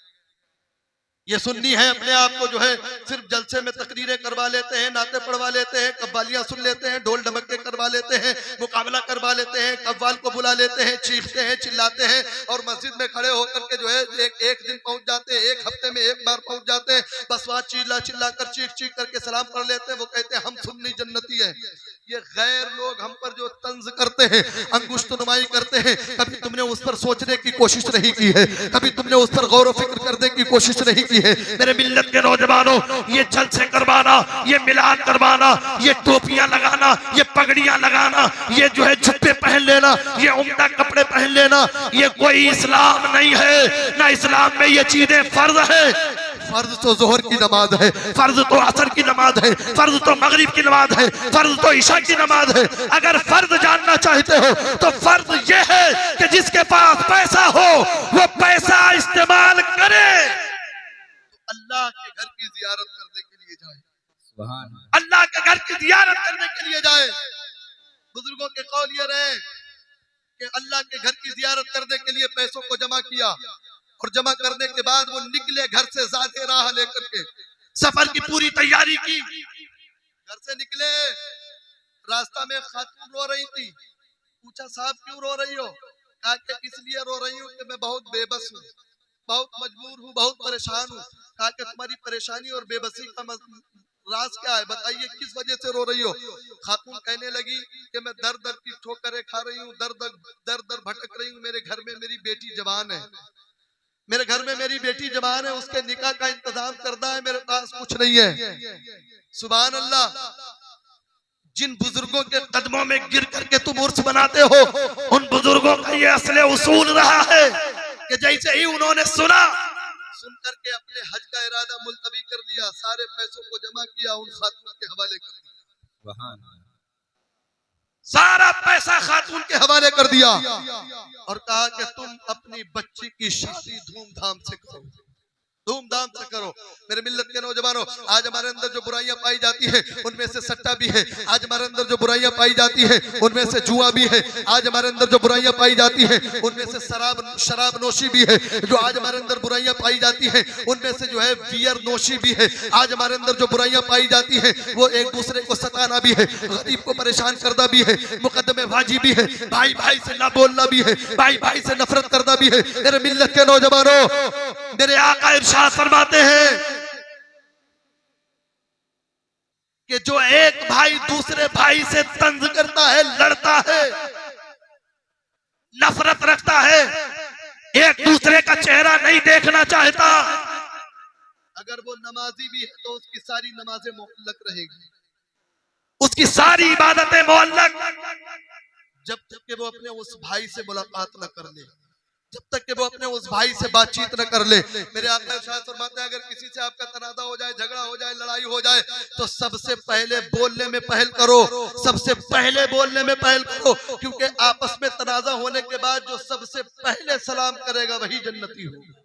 ये सुन्नी है, अपने आप को जो है सिर्फ जलसे में तकरीरें करवा लेते हैं, नाते पढ़वा लेते हैं, कव्वालियां सुन लेते हैं, ढोल ढमक्के करवा लेते हैं, मुकाबला करवा लेते हैं, कव्वाल को बुला लेते हैं, चीखते हैं, चिल्लाते हैं, और मस्जिद में खड़े होकर के जो है एक दिन पहुंच जाते हैं, एक हफ्ते में एक बार पहुंच जाते हैं, बस वहां चिल्ला चिल्ला कर चीख करके सलाम पढ़ लेते हैं। वो कहते हैं हम सुन्नी जन्नती है। ये गैर लोग हम पर जो तंज करते हैं, अंगुश्त नुमाई करते हैं, कभी तुमने उस पर सोचने की कोशिश नहीं की है, कभी तुमने उस पर गौर फिक्र करने की कोशिश नहीं की है। मेरे मिल्लत के नौजवानों, ये जलसे करवाना, ये मिलाद करवाना, ये टोपियां लगाना, ये पगड़ियां लगाना, ये जो है जुब्बे पहन लेना, ये उम्दा कपड़े पहन लेना, ये कोई इस्लाम नहीं है। ना इस्लाम में ये चीजें फर्ज है। फर्ज तो जोहर की नमाज है, फर्ज तो असर की नमाज है, फर्ज तो मगरिब की नमाज है, फर्ज तो ईशा की नमाज है। अगर फर्ज जानना चाहते हो तो फर्ज ये है कि जिसके पास पैसा हो वो पैसा इस्तेमाल करे, अल्लाह के घर की जियारत करने के लिए जाए, अल्लाह के घर की जियारत करने के लिए जाए। बुजुर्गों के कौल ये रहे कि अल्लाह के घर की जियारत करने के लिए पैसों को जमा किया, और जमा करने के बाद वो निकले घर से ज़ाते राह लेकर के, सफर की पूरी तैयारी की, घर से निकले, रास्ता में खातून रो रही थी। पूछा साहब क्यों रो रही हो? कहा कि इसलिए रो रही हूँ कि मैं बहुत बेबस हूँ, बहुत मजबूर हूँ, बहुत परेशान हूँ। कहा कि तुम्हारी परेशानी और बेबसी का राज क्या है, बताइए किस वजह से रो रही हो? खातून कहने लगी कि मैं दर दर की ठोकरें खा रही हूँ, दर दर भटक रही हूँ। मेरे घर में मेरी बेटी जवान है, मेरे घर में मेरी बेटी जवान है, उसके निकाह का इंतजाम करना है, मेरे पास कुछ नहीं है। सुभान अल्लाह। जिन बुजुर्गों के कदमों में गिर करके तुम उर्स बनाते हो, उन बुजुर्गों का ये असले उसूल रहा है कि जैसे ही उन्होंने सुन करके अपने हज का इरादा मुलतवी कर लिया, सारे पैसों को जमा किया, उन खातून के हवाले कर दिया, सारा पैसा खातून के हवाले कर दिया और कहा कि तुम अपनी बच्ची की शादी धूमधाम से करो, धूमधाम से करो। मेरे मिल्लत के नौजवानों, आज हमारे अंदर जो बुराइयां पाई जाती है उनमें से सट्टा भी है। आज हमारे अंदर जो बुराइयां पाई जाती है उनमें से जुआ भी है। आज हमारे अंदर जो बुराइयां पाई जाती है उनमें से शराब नोशी भी है। जो आज हमारे अंदर बुराइयां पाई जाती है उनमें से जो है बियर नोशी भी है। आज हमारे अंदर जो बुराइयां पाई जाती है वो एक दूसरे को सताना भी है, गरीब को परेशान करना भी है, मुकदमेबाजी भी है, भाई भाई से ना बोलना भी है, भाई भाई से नफरत करना भी है। मेरे मिल्लत के नौजवानों, मेरे आका इरशाद फरमाते हैं कि जो एक भाई दूसरे भाई से तंज करता है, लड़ता है, नफरत रखता है, एक दूसरे का चेहरा नहीं देखना चाहता, अगर वो नमाजी भी है तो उसकी सारी नमाजें मुअल्लक रहेगी, उसकी सारी इबादतें मुअल्लक, जब तक कि वो अपने उस भाई से मुलाकात न कर ले, जब तक कि वो अपने उस भाई से बातचीत न कर ले। मेरे आका इरशाद फरमाते हैं, अगर किसी से आपका तनाज़ा हो जाए, झगड़ा हो जाए, लड़ाई हो जाए, तो सबसे पहले बोलने में पहल करो, सबसे पहले बोलने में पहल करो, क्योंकि आपस में तनाज़ा होने के बाद जो सबसे पहले सलाम करेगा वही जन्नती होगा।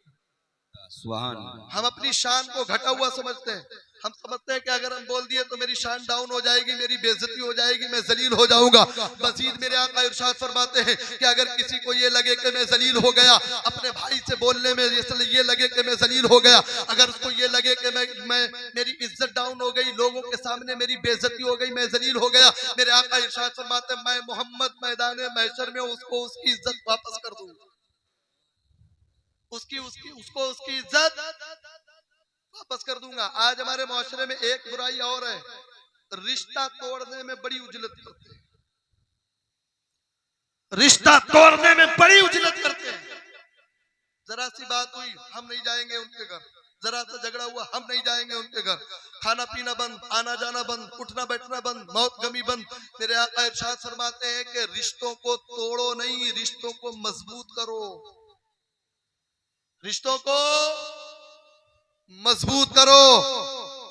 हम अपनी शान को घटा हुआ समझते हैं, हम समझते हैं कि अगर हम बोल दिए तो मेरी शान डाउन हो जाएगी, मेरी बेइज्जती हो जाएगी, मैं जलील हो जाऊंगा। मजीद मेरे आका इरशाद फरमाते हैं कि अगर किसी को ये लगे कि मैं जलील हो गया, अपने भाई से बोलने में ये लगे कि मैं जलील हो गया, अगर उसको ये लगे कि मैं मेरी इज्जत डाउन हो गई, लोगों के सामने मेरी बेइज्जती हो गई, मैं जलील हो गया, मेरे आका इरशाद फरमाते हैं मैं मोहम्मद मैदान महशर में उसको उसकी इज्जत वापस कर दूंगा, उसकी इज्जत वापस कर दूंगा। आज हमारे माशरे में एक बुराई और है, रिश्ता तोड़ने में बड़ी उजलत करते हैं, रिश्ता तोड़ने में बड़ी उजलत करते हैं। जरा सी बात हुई हम नहीं जाएंगे उनके घर, जरा सा झगड़ा हुआ हम नहीं जाएंगे उनके घर, खाना पीना बंद, आना जाना बंद, उठना बैठना बंद, मौत गमी बंद। मेरे आका इरशाद फरमाते हैं कि रिश्तों को तोड़ो नहीं, रिश्तों को मजबूत करो, रिश्तों को मजबूत करो।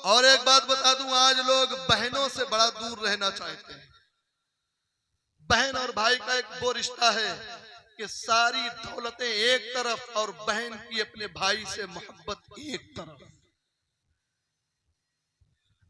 और एक बात बता दूं, आज लोग बहनों से बड़ा दूर रहना चाहते हैं। बहन और भाई का एक वो रिश्ता है कि सारी दौलतें एक तरफ और बहन की अपने भाई से मोहब्बत एक तरफ।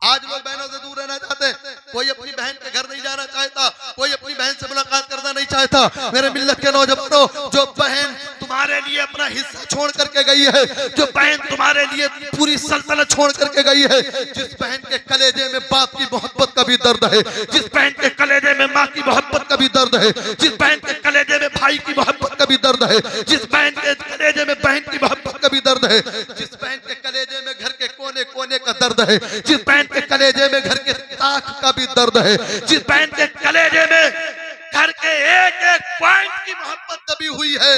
आज लोग बहनों से दूर रहना चाहते हैं, कोई अपनी बहन के घर नहीं जाना चाहता, कोई अपनी बहन से मुलाकात करना नहीं चाहता। मेरे मिल्लत के नौजवानों, जो बहन तुम्हारे लिए अपना हिस्सा छोड़ करके गई है, जो बहन तुम्हारे लिए पूरी सल्तनत छोड़ करके गई है, जिस बहन के कलेजे में बाप की मोहब्बत का भी दर्द है, जिस बहन के कलेजे में माँ की मोहब्बत का भी दर्द है, जिस बहन के कलेजे में भाई की मोहब्बत का भी दर्द है, जिस बहन के कलेजे में बहन की मोहब्बत का भी दर्द है, जिस बहन के कलेजे में घर के कोने कोने का दर्द है, जिस बहन के कलेजे में घर के ताक का भी दर्द है, जिस बहन के कलेजे में घर के एक एक पॉइंट की मोहब्बत दबी हुई है,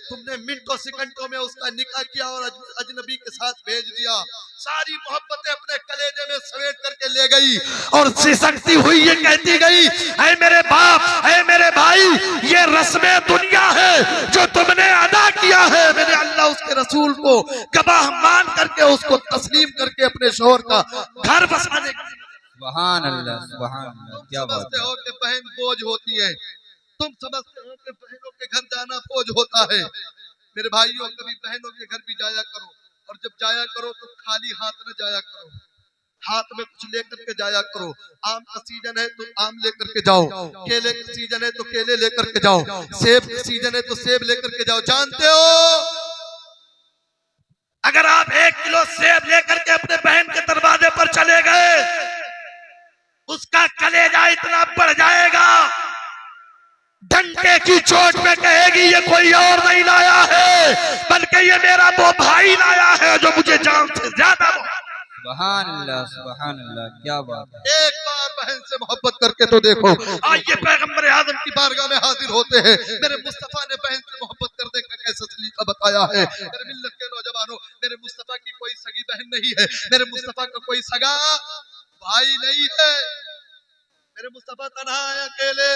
तुमने मिनटों सेकंडों में उसका निकाह किया और अजनबी के साथ भेज दिया, सारी मोहब्बतें अपने कलेजे में समेट करके ले गई और सिसकती हुई ये कहती गई, ऐ मेरे बाप, ऐ मेरे भाई, ये रस्में दुनिया है जो तुमने अदा किया है। मेरे अल्लाह उसके रसूल को गवाह मान करके उसको तस्लीम करके अपने शौहर का घर बसाने। सुभान अल्लाह, सुभान अल्लाह, क्या बात समझते हो कि बहन बोझ होती है, तुम समझते हो कि बहनों के घर जाना बोझ होता है। मेरे भाइयों, कभी बहनों के घर भी जाया करो, और जब जाया करो तो खाली हाथ न जाया करो, हाथ में कुछ लेकर के जाया करो। आम का सीजन है तो आम लेकर के जाओ, केले का सीजन है तो केले लेकर के जाओ, सेब का सीजन है तो सेब लेकर के जाओ। जानते हो, अगर आप 1 किलो सेब लेकर के अपने बहन के तरफ चले गए, उसका कलेजा इतना बढ़ जाएगा, डंडे की चोट में कहेगी ये कोई और नहीं लाया है, बल्कि ये मेरा वो भाई लाया है जो मुझे जान से ज्यादा। सुभान अल्लाह, क्या बात है। एक बार बहन से मोहब्बत करके तो देखो। आइए पैगंबर आदम की बारगाह में हाजिर होते हैं। मेरे मुस्तफा ने बहन से मोहब्बत करने का कैसा सलीका बताया है। मेरे मिल्लत के नौजवानों, मेरे मुस्तफा की कोई सगी बहन नहीं है, मेरे मुस्तफा का कोई सगा भाई नहीं है। मेरे मुस्तफा तन्हा है, अकेले,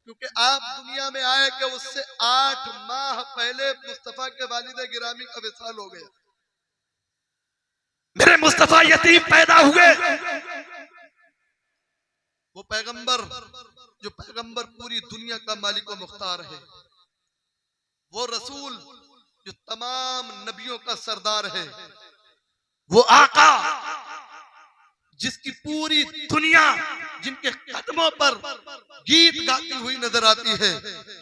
क्योंकि आप दुनिया में आए कि उससे 8 माह पहले मुस्तफा के वालिद गिरामी का विसाल हो गया। मेरे मुस्तफा यतीम पैदा हुए। वो पैगंबर जो पैगंबर पूरी दुनिया का मालिक व मुख्तार है, वो रसूल जो तमाम नबियों का सरदार है, वो आका जिसकी पूरी दुनिया जिनके कदमों पर गीत गाती हुई नजर आती है,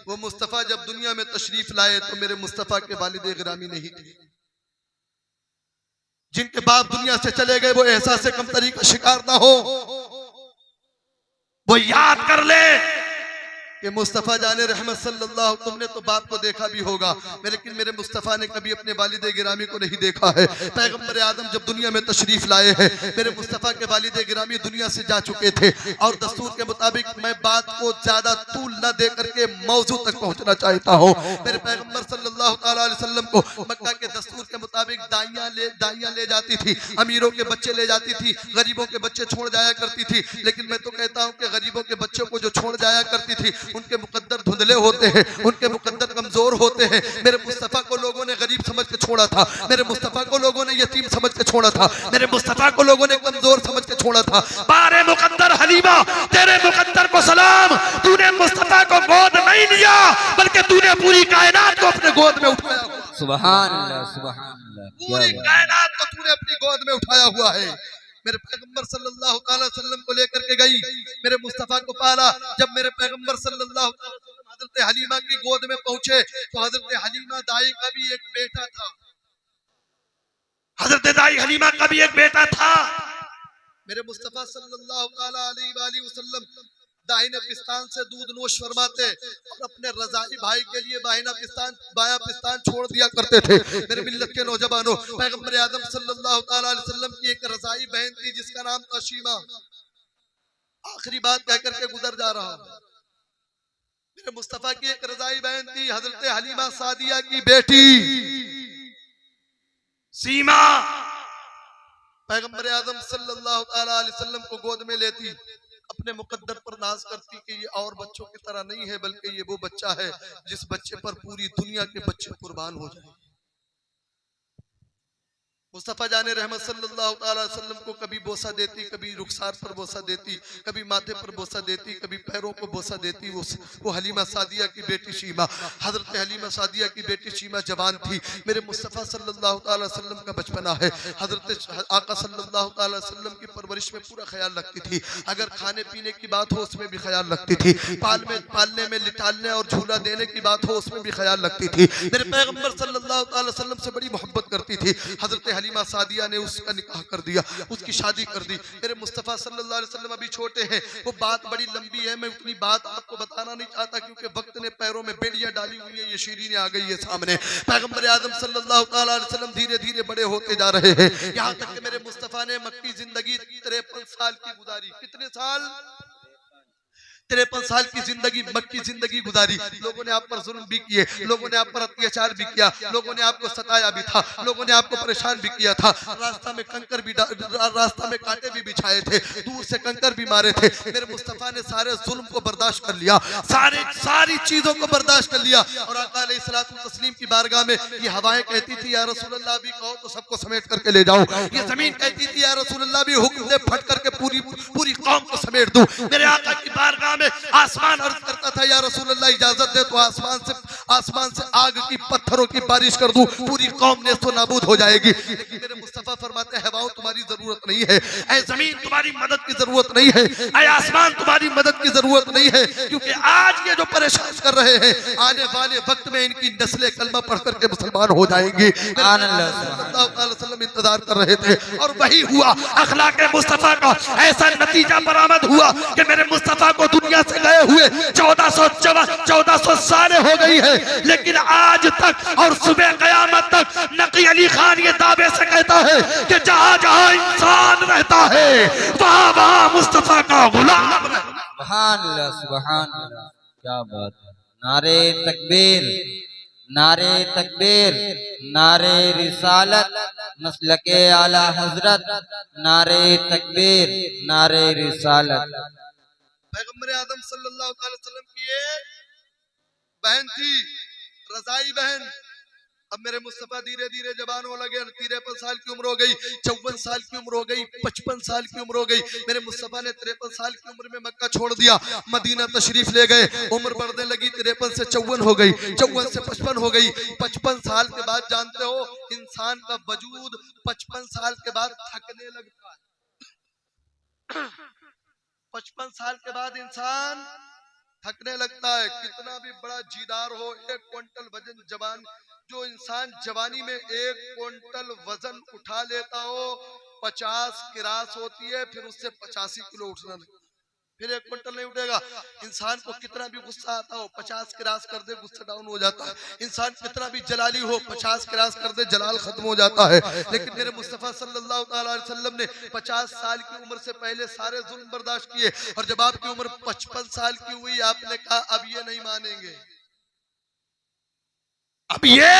वो मुस्तफा जब दुनिया में तशरीफ लाए तो मेरे मुस्तफा के वालिद गिरामी नहीं थे। जिनके बाप दुनिया से चले गए वो एहसास कमतरी का शिकार ना हो, वो याद कर ले कि मुस्तफ़ा जाने रहमत सल्लल्लाहु, तुमने तो बाप को देखा भी होगा, लेकिन मेरे मुस्तफ़ा ने कभी अपने वालिद गिरामी को नहीं देखा है। पैगंबर आदम जब दुनिया में तशरीफ लाए हैं, मेरे मुस्तफ़ा के वालिद गिरामी दुनिया से जा चुके थे, और दस्तूर के मुताबिक मैं बात को ज्यादा तूल न दे करके मौजू तक पहुंचना चाहता हूँ। मेरे पैगंबर सल्लल्लाहु अलैहि वसल्लम को मक्का के दस्तूर के मुताबिक दाइयां ले जाती थी, अमीरों के बच्चे ले जाती थी, गरीबों के बच्चे छोड़ जाया करती थी। लेकिन मैं तो कहता हूँ कि गरीबों के बच्चों को जो छोड़ जाया करती थी उनके मुकद्दर धुंधले होते हैं, उनके मुकद्दर कमजोर होते हैं। मेरे मुस्तफा को लोगों ने गरीब समझ के छोड़ा था, मेरे मुस्तफा को लोगों ने यतीम समझ के छोड़ा था, मेरे मुस्तफा को लोगों ने कमजोर समझ के छोड़ा था। बारे मुकद्दर हलीमा, तेरे मुकद्दर को सलाम, तूने मुस्तफा को गोद नहीं लिया बल्कि तूने पूरी कायनात को अपने गोद में उठाया। सुभान अल्लाह, पूरी कायनात को तूने अपनी गोद में उठाया हुआ है। मेरे पैगंबर सल्लल्लाहु अलैहि वसल्लम को लेकर के गई, मेरे मुस्तफा को पाला। जब मेरे पैगंबर सल्लल्लाहु अलैहि वसल्लम हजरत हलीमा की गोद में पहुंचे तो हजरत हलीमा दाई का भी एक बेटा था, हजरत दाई हलीमा का भी एक बेटा था। मेरे मुस्तफा सल्लल्लाहु अलैहि वसल्लम दाहिने पिस्तान से दूध नोश फरमाते और अपने रजाई भाई के लिए बाया पिस्तान छोड़ दिया करते थे। मेरे मिल्लत के नौजवानों, पैगंबर आदम सल्लल्लाहु अलैहि वसल्लम की एक रजाई बहन थी जिसका नाम था शीमा। आखिरी बात कह करके गुजर जा रहा हूं। मेरे मुस्तफा की एक रजाई बहन थी, हजरत हलीमा सादिया की बेटी सीमा। पैगंबर आदम सल्लल्लाहु अलैहि वसल्लम को गोद में लेती, अपने मुकद्दर पर नाज करती कि ये और बच्चों की तरह नहीं है, बल्कि ये वो बच्चा है जिस बच्चे पर पूरी दुनिया के बच्चे कुर्बान हो जाए। मुस्तफा जाने रहमत सल्लल्लाहु अलैहि वसल्लम को कभी बोसा देती, कभी रुखसार पर बोसा देती, कभी माथे पर बोसा देती, कभी पैरों को बोसा देती। वो हलीमा सादिया की बेटी शीमा, हजरत हलीमा सादिया की बेटी शीमा जवान थी। मेरे मुस्तफा सल्लल्लाहु अलैहि वसल्लम का बचपना है, हजरत आका सल्लल्लाहु अलैहि वसल्लम की परवरिश में पूरा ख्याल रखती थी। अगर खाने पीने की बात हो उसमें भी ख्याल रखती थी, पालने में लिटालने और झूला देने की बात हो उसमें भी ख्याल रखती थी। मेरे पैगंबर सल्लल्लाहु अलैहि वसल्लम से बड़ी मोहब्बत करती थी। हजरत हलीमा सादिया ने उसका निकाह कर दिया, उसकी शादी कर दी। मेरे मुस्तफा सल्लल्लाहु अलैहि वसल्लम अभी छोटे हैं, वो बात बड़ी लंबी है, मैं उतनी बात आपको बताना नहीं चाहता क्योंकि वक्त ने पैरों में बेड़ियां डाली हुई है, ये शीरीनें आ गई है सामने। पैगंबर आदम सल्लल्लाहु अलैहि वसल्लम धीरे धीरे बड़े होते जा रहे हैं, यहाँ तक कि मेरे मुस्तफा ने मक्की जिंदगी 53 साल की गुजारी। कितने साल? 53 साल की जिंदगी, मक्की जिंदगी गुजारी। लोगों ने आप पर जुल्म भी किए, लोगों ने आप पर अत्याचार भी किया, लोगों ने आपको सताया भी था, लोगों ने आपको परेशान भी किया था। रास्ता में कंकर भी रास्ता में कांटे भी बिछाए थे, दूर से कंकर भी मारे थे। मेरे मुस्तफा ने सारे जुल्म को बर्दाश्त कर लिया, सारी चीजों को बर्दाश्त कर लिया। और आका अलैहिस्सलातु तस्लीम की बारगाह में ये हवाएं कहती थी या रसूलल्लाह भी कहो तो सबको समेट करके ले जाऊं। ये जमीन कहती थी या रसूलल्लाह भी हुक्म दे फट करके पूरी कौम को समेट दूं। मेरे आका की बारगाह दुनिया में आसमान अर्ज करता था या रसूल अल्लाह इजाजत दे तो आसमान से आग की पत्थरों की बारिश कर दूं, पूरी कौम नेस्तो नाबूद हो जाएगी। लेकिन मेरे मुस्तफा फरमाते हैं हवाओं तुम्हारी जरूरत नहीं है, ऐ जमीन तुम्हारी मदद की जरूरत नहीं है, ऐ आसमान तुम्हारी मदद की जरूरत नहीं है, क्योंकि आज ये जो परेशान कर रहे हैं आने वाले वक्त में इनकी नस्लें कलमा पढ़ करके मुसलमान हो जाएंगी। सल्लल्लाहु अलैहि वसल्लम इंतजार कर रहे थे और वही हुआ। अखलाक मुस्तफा का ऐसा नतीजा बरामद हुआ कि मेरे मुस्तफा को दुनिया से गए हुए 1400 साल हो गई है, लेकिन आज तक और सुबह कयामत तक नकी अली खान ये दावे से कहता है कि जहां जहां इंसान रहता है वहां वहां मुस्तफा का गुलाम। सुभान अल्लाह, सुभान अल्लाह, क्या बात है। नारे तकबीर, नारे तकबीर, नारे रिसालत, मसलके आला हजरत, नारे तकबीर, नारे रिसालत। पैगंबर आदम सल्लल्लाहु अलैहि वसल्लम की एक बहन थी, रजाई बहन। अब मेरे मुस्तफा धीरे धीरे जवान हो लगे, 53 साल की उम्र हो गई, 54 साल की उम्र हो गई, 55 साल की उम्र हो गई। मेरे मुस्तफा ने 53 साल की उम्र में मक्का छोड़ दिया, मदीना तशरीफ ले गए। उम्र बढ़ने लगी, 53 से 54 हो गई, 54 से 55 हो गई। 55 साल के बाद जानते हो इंसान का वजूद 55 साल के बाद थकने लगता है। 55 साल के बाद इंसान थकने लगता है। कितना भी बड़ा जीदार हो, 1 क्विंटल वजन जवान, जो इंसान जवानी में 1 क्विंटल वजन उठा लेता हो 50 किरास होती है, फिर उससे 85 किलो उठना नहीं, फिर 1 क्विंटल नहीं उठेगा। इंसान को कितना भी गुस्सा आता हो 50 किरास कर दे गुस्सा डाउन हो जाता है। इंसान कितना भी जलाली हो 50 किरास कर दे जलाल खत्म हो जाता है। लेकिन मेरे मुस्तफा सल्लल्लाहु अलैहि वसल्लम ने 50 साल की उम्र से पहले सारे जुल्म बर्दाश्त किए, और जब आपकी उम्र 55 साल की हुई आपने कहा अब ये नहीं मानेंगे, अब ये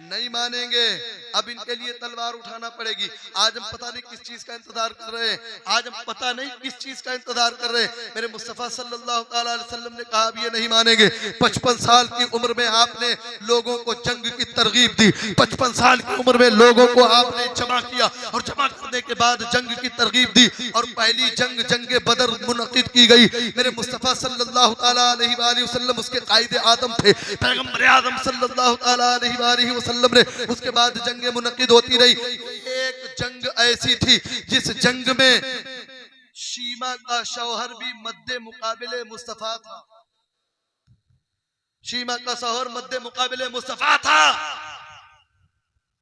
नहीं मानेंगे, अब इनके लिए तलवार उठाना पड़ेगी। आज हम पता नहीं किस चीज का इंतजार कर रहे हैं, आज हम पता नहीं किस चीज का इंतजार कर रहे हैं। मेरे मुस्तफा सल्लल्लाहु अलैहि वसल्लम ने कहा अब ये नहीं मानेंगे। 55 साल की उम्र में आपने लोगों को जंग की तरगीब दी, 55 साल की उम्र में लोगों को आपने जमा किया, और जमा करने के बाद जंग की तरगीब दी, और पहली जंग बदर मुनक़िद की गई। मेरे मुस्तफा सल्लल्लाहु अलैहि वसल्लम उसके कायदे आदम थे। पैगंबर आदम सल्लल्लाहु अलैहि वसल्लम ने उसके बाद जंगे मुनक़िद होती रही। एक जंग ऐसी थी जिस जंग में शीमा का शौहर भी मद्दे मुकाबिले मुस्तफा था, शीमा का शौहर मद्दे मुकाबिले मुस्तफा था।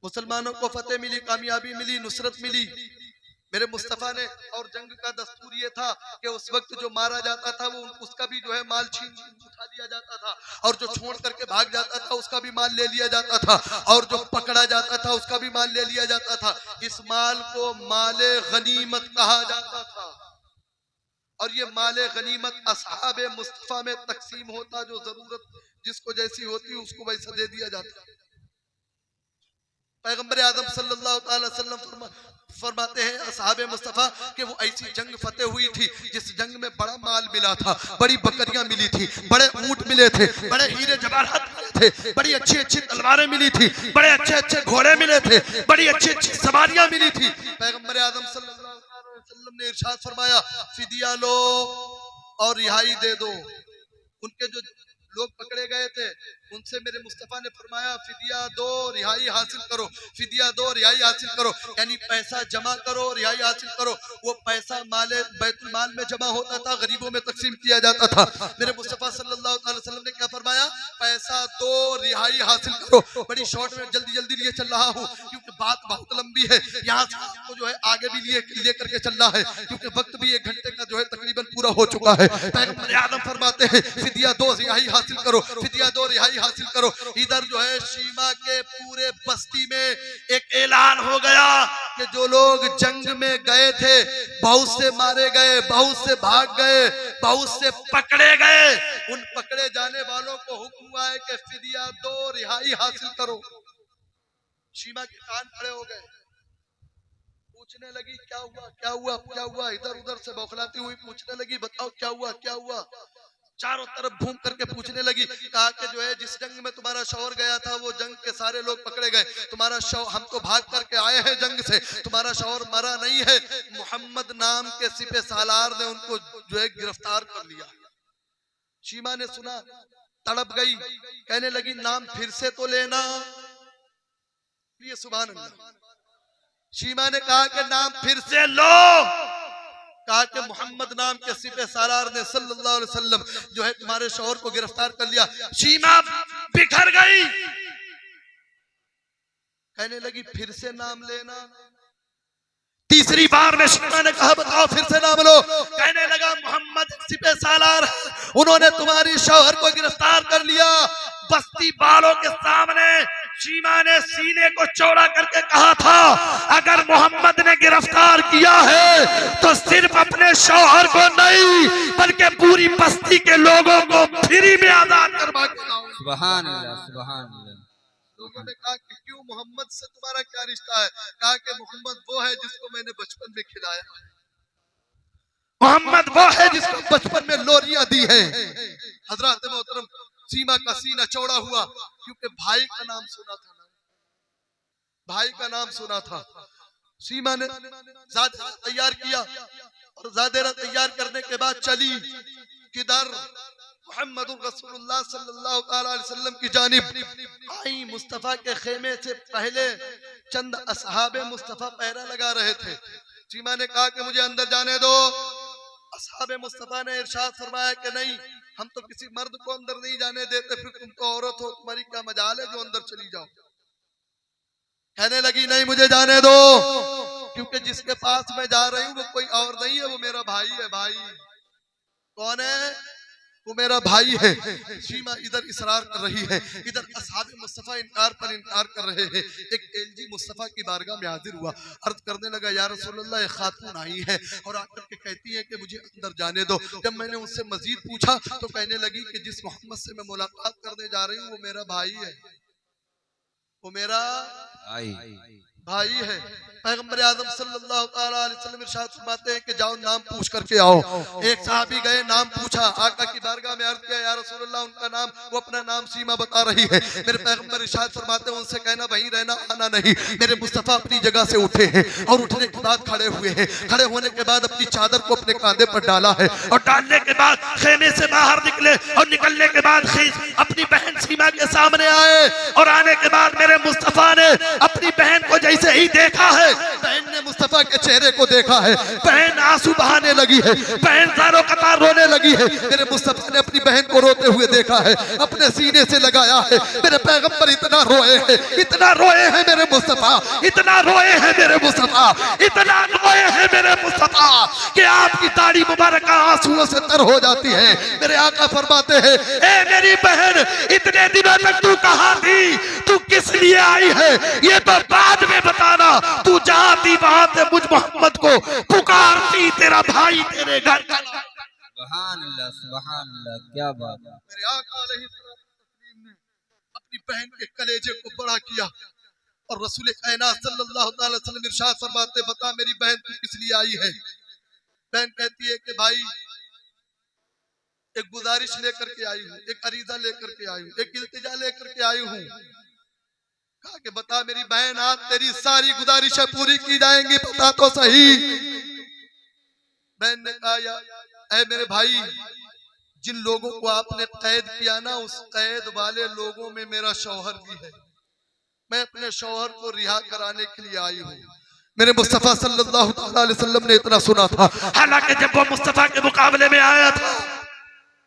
मुसलमानों को फतेह मिली, कामयाबी मिली, नुसरत मिली मेरे मुस्तफा ने। और जंग का दस्तूर ये था कि उस वक्त जो मारा जाता था वो उसका भी जो है माल छीन उठा लिया जाता था, और जो छोड़ करके भाग जाता था उसका भी माल ले लिया जाता था, और जो पकड़ा जाता था उसका भी माल ले लिया जाता था। इस माल को माले गनीमत कहा जाता था, और ये माले गनीमत असहाबे मुस्तफा में तकसीम होता, जो जरूरत जिसको जैसी होती उसको वैसा दे दिया जाता। पैगंबर आदम सल्लल्लाहु अलैहि वसल्लम फरमाते हैं असहाबे मुस्तफा कि वो ऐसी जंग फतेह हुई थी जिस जंग में बड़ा माल मिला था, बड़ी बकरियां मिली थी, बड़े ऊंट मिले थे, बड़े हीरे जवाहरात मिले थे, बड़ी अच्छी अच्छी तलवारें मिली थी, बड़े अच्छे अच्छे घोड़े मिले थे, बड़ी अच्छी अच्छी सवारियां मिली थी। पैगंबर आदम सल्लल्लाहु अलैहि वसल्लम ने इरशाद फरमाया फिदिया लो और रिहाई दे दो। उनके जो लोग पकड़े गए थे उनसे मेरे मुस्तफा ने फरमाया फिदिया दो रिहाई हासिल करो, फिदिया दो रिहाई हासिल करो, यानी पैसा जमा करो रिहाई हासिल करो। वो पैसा माले बैतुल माल में जमा होता था, गरीबों में तकसीम किया जाता था। मेरे मुस्तफा सल्लल्लाहु अलैहि वसल्लम ने क्या फरमाया, पैसा दो रिहाई हासिल करो। बड़ी शॉर्ट में जल्दी जल्दी लिए चल रहा हूँ क्योंकि बात बहुत लंबी है, यहाँ से आपको जो है आगे भी लिए करके चलना है क्योंकि वक्त भी 1 घंटे का जो है तकरीबन पूरा हो चुका है। पैगंबर आदम फरमाते हैं फिदिया दो रिहाई हासिल करो, फिदिया दो रिहाई हासिल करो। इधर जो है शीमा के पूरे बस्ती में एक ऐलान हो गया कि जो लोग जंग में गए थे बहुत से मारे गए, बहुत से भाग गए, बहुत से पकड़े गए, उन पकड़े जाने वालों को हुक्म हुआ है कि फिदिया दो रिहाई हासिल करो। शीमा के कान खड़े हो गए, पूछने लगी क्या हुआ क्या हुआ क्या हुआ, इधर उधर से बौखलाती हुई पूछने लगी बताओ क्या हुआ क्या हुआ। चारों तरफ घूम करके पूछने लगी, कहा कि जो है जिस जंग में तुम्हारा शौहर गया था वो जंग के सारे लोग पकड़े गए, तुम्हारा हम तो भाग करके आए हैं जंग से, तुम्हारा शौहर मरा नहीं है। मोहम्मद नाम के सिपह सालार ने उनको जो है गिरफ्तार कर लिया। शीमा ने सुना, तड़प गई, कहने लगी नाम फिर से तो लेना। ये सुभान अल्लाह। शीमा ने कहा कि नाम फिर से लो। कहा कि मोहम्मद नाम के सिपह सालार ने सल्लल्लाहु अलैहि वसल्लम जो है तुम्हारे शौहर को गिरफ्तार कर लिया। शीमा बिखर गई, कहने लगी फिर से नाम लेना। तीसरी बार में शीमा ने कहा बताओ फिर से नाम लो। कहने लगा मोहम्मद सिपह सालार, उन्होंने तुम्हारी शौहर को गिरफ्तार कर लिया। बस्ती वालों के सामने शीमा ने सीने को चौड़ा करके कहा था, अगर मोहम्मद ने गिरफ्तार किया है तो सिर्फ अपने शौहर को नहीं बल्कि पूरी बस्ती के लोगों को फ्री में आजाद करवा के लाऊं। सुभान अल्लाह, सुभान अल्लाह। लोगों ने कहा कि क्यों, मोहम्मद से तुम्हारा क्या रिश्ता है? कहा कि मोहम्मद वो है जिसको मैंने बचपन में खिलाया, मोहम्मद वो है जिसको बचपन में लोरियां दी है। हजरत मोहतरम सीमा का सीना चौड़ा हुआ, क्योंकि भाई का नाम सुना था ना, भाई का नाम सुना था। सीमा ने ज़ादेरा तैयार किया और ज़ादेरा तैयार करने के बाद चली किधर, मोहम्मद रसूलुल्लाह सल्लल्लाहु अलैहि वसल्लम की जानिब आई। मुस्तफा के खेमे से पहले चंद असहाबे मुस्तफा पहरा लगा रहे थे। सीमा ने कहा कि मुझे अंदर जाने दो। असहाबे मुस्तफा ने इरशाद फरमाया कि नहीं, हम तो किसी मर्द को अंदर नहीं जाने देते, फिर तुम तो औरत हो, तुम्हारी क्या मजाल है जो अंदर चली जाओ। कहने लगी नहीं मुझे जाने दो, क्योंकि जिसके पास मैं जा रही हूँ वो कोई और नहीं है, वो मेरा भाई है। भाई कौन है? वो मेरा भाई है। शीमा इधर इसरार कर रही है, इधर असहाबे मुस्तफा इनकार पर इनकार कर रहे हैं। एक एलजी मुस्तफा की बारगाह में हाजिर हुआ, अर्ज करने लगा या रसूलल्लाह एक खातून आई है और आकर के कहती है कि मुझे अंदर जाने दो। जब मैंने उनसे मजीद पूछा तो कहने लगी कि जिस मोहम्मद से मैं मुलाकात करने जा रही हूँ वो मेरा भाई है, वो मेरा भाई है। पैगंबर आज़म सल्लल्लाहु अलैहि वसल्लम इरशाद फरमाते हैं कि जाओ नाम पूछ करके आओ। एक साहबी गए, नाम पूछा, आका की बारगाह में अर्ज किया या रसूलल्लाह उनका नाम, वो अपना नाम सीमा बता रही है। मेरे पैगंबर इरशाद फरमाते हैं उनसे कहना वहीं रहना, आना नहीं। मेरे मुस्तफा अपनी जगह से उठे हैं और उठने के बाद खड़े हुए हैं। खड़े होने के बाद अपनी चादर को अपने कांधे पर डाला है और डालने के बाद खेमे से बाहर निकले और निकलने के बाद अपनी बहन सीमा के सामने आए और आने के बाद मेरे मुस्तफा ने अपनी बहन को जैसे ही देखा है, बहन ने मुस्तफा के चेहरे को देखा है, बहन आंसू बहाने लगी है, बहन तारो कतार रोने लगी है। मेरे मुस्तफा ने अपनी बहन को रोते हुए देखा है, अपने सीने से लगाया है। मेरे पैगंबर इतना रोए हैं, इतना रोए हैं मेरे मुस्तफा, इतना रोए हैं मेरे मुस्तफा, इतना रोए हैं मेरे मुस्तफा कि आपकी दाढ़ी मुबारक आंसुओं से तर हो जाती है। मेरे आका फरमाते हैं ए मेरी बहन, इतने दिनों तक तू कहाँ थी, तू किस लिए आई है ये तो बाद में बताना। तू जहाँ थी वहां से मुझ मोहम्मद को पुकारती, तेरा भाई तेरे घर का। सुभान अल्लाह, सुभान अल्लाह, क्या बात है। मेरे आका अलैहिस्सलाम ने अपनी बहन के कलेजे को बड़ा किया और रसूल कायनात सल्लल्लाहु अलैहि वसल्लम इरशाद फरमाते बता मेरी बहन तू किस लिए आई है। बहन कहती है कि भाई एक गुजारिश लेकर के आई हूँ, एक अरीजा लेकर के आई हूँ, एक इल्तिजा लेकर के आई हूँ। कहा कि बता मेरी बहन, आज तेरी सारी गुजारिशें पूरी की जाएंगी, बता तो सही। बहन ने कहा ऐ मेरे भाई, जिन लोगों को आपने कैद किया ना, उस कैद वाले लोगों में मेरा शौहर भी है। मैं अपने शौहर को रिहा कराने के लिए आई हूँ। मेरे मुस्तफा सल्लल्लाहु अलैहि वसल्लम ने इतना सुना था, हालांकि जब वो मुस्तफा के मुकाबले में आया था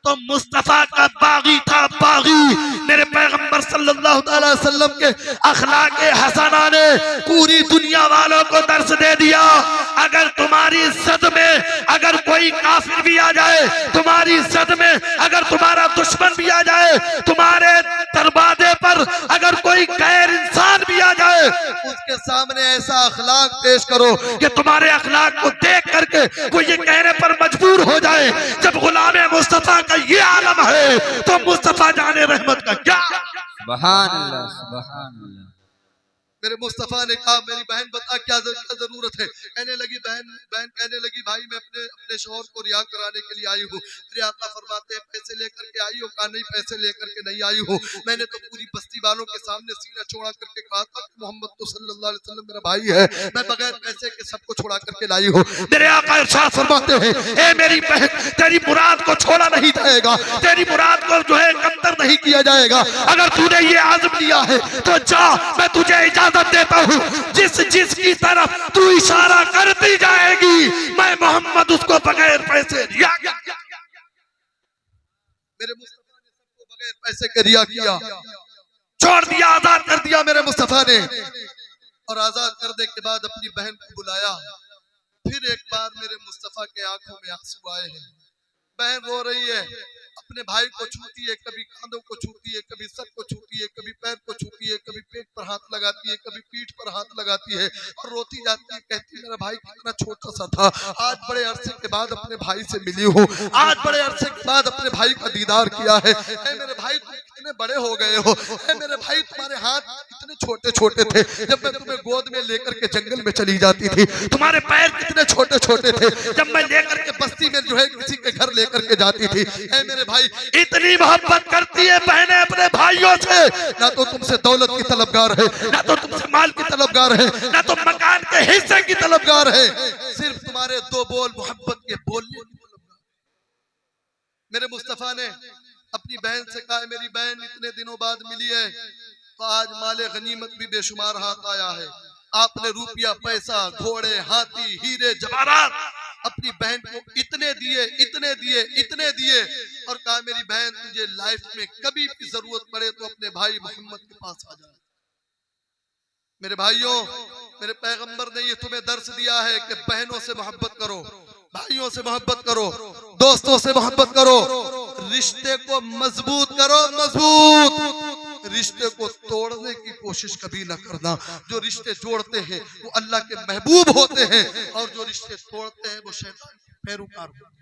तो मुस्तफा का बागी था, बागी। मेरे पैगंबर सल्लल्लाहु अलैहि वसल्लम के अखलाक हसना ने पूरी दुनिया वालों को दर्श दे दिया। अगर तुम्हारी इज्जत में अगर कोई काफिर भी आ जाए, तुम्हारी इज्जत में अगर तुम्हारा दुश्मन भी आ जाए, तुम्हारे दरवाजे पर अगर कोई गैर इंसान भी आ जाए, उसके सामने ऐसा अखलाक पेश करो कि तुम्हारे अखलाक को देख करके वो ये कहने पर मजबूर हो जाए जब गुलाम मुस्तफा का ये आलम है तो मुस्तफा जाने रहमत का क्या। सुभान अल्लाह, सुभान अल्लाह। मेरे मुस्तफ़ा ने कहा मेरी बहन बता क्या जरूरत है। कहने लगी बहन कहने लगी भाई मैं अपने शौहर को रिया कराने के लिए आई हूँ। मेरे आका फरमाते हैं पैसे लेकर के आई हो? कहा नहीं पैसे लेकर के नहीं आई हूँ, मैंने तो पूरी बस्ती वालों के सामने सीना छोड़ा करके कहा था कि मोहम्मद तो सल्लल्लाहु अलैहि वसल्लम मेरा भाई है, मैं बगैर पैसे के सबको छोड़ा करके लाई हूँ। मेरे आका इरशाद फरमाते हैं ए मेरी बहन तेरी मुराद को छोड़ा नहीं जाएगा, तेरी मुराद को जो है कमतर नहीं किया जाएगा। अगर तूने ये आज़म लिया है तो जा, मैं तुझे इजाजत देता हूँ, जिसकी तरफ तू इशारा करती जाएगी मैं मोहम्मद उसको बगैर पैसे रिया। मेरे मुस्तफा ने सबको बगैर पैसे के रिया किया, छोड़ दिया, आजाद कर दिया मेरे मुस्तफा ने। और आजाद करने के बाद अपनी बहन को बुलाया। फिर एक बार मेरे मुस्तफा के आंखों में आंसू आए हैं। बहन रो रही है, अपने भाई को छूती है, कभी कांधों को छूती है, कभी सर को छूती है, कभी पैर को छूती है, कभी पेट पर हाथ लगाती है, कभी पीठ पर हाथ लगाती है और रोती जाती है। कहती है मेरा भाई कितना छोटा सा था, आज बड़े अरसे के बाद अपने भाई से मिली हूँ, आज बड़े अरसे के बाद अपने भाई का दीदार किया है। मेरे भाई तुम कितने बड़े हो गए हो, मेरे भाई तुम्हारे हाथ कितने छोटे छोटे थे जब मैं तुम्हें गोद में लेकर के जंगल में चली जाती थी, तुम्हारे पैर कितने छोटे छोटे थे जब मैं लेकर के बस्ती में जो है किसी के घर लेकर के जाती थी। मेरे भाई इतनी मोहब्बत करती है बहनें अपने भाइयों से, ना तो तुमसे दौलत की तलबगार है, ना तो तुमसे माल की तलबगार है, ना तो मकान के हिस्से की तलबगार है, सिर्फ तुम्हारे दो बोल मोहब्बत के बोलने की तलबगार। मेरे मुस्तफा ने अपनी बहन से कहा मेरी बहन इतने दिनों बाद मिली है तो आज माले गनीमत भी बेशुमार हाथ आया है। आपने रुपया पैसा घोड़े हाथी हीरे जवाहरात अपनी बहन को इतने दिए इतने दिए इतने दिए और कहा मेरी बहन तुझे लाइफ में कभी भी जरूरत पड़े तो अपने भाई मोहम्मद के पास आ जाए। मेरे भाइयों, मेरे पैगंबर ने ये तुम्हें दर्श दिया है कि बहनों से मोहब्बत करो, भाइयों से मोहब्बत करो, दोस्तों से मोहब्बत करो, रिश्ते को मजबूत करो, मजबूत। रिश्ते को तोड़ने की कोशिश कभी ना करना। जो रिश्ते जोड़ते हैं वो अल्लाह के महबूब होते हैं और जो रिश्ते तोड़ते हैं वो शैतान के पैरोकार होते हैं।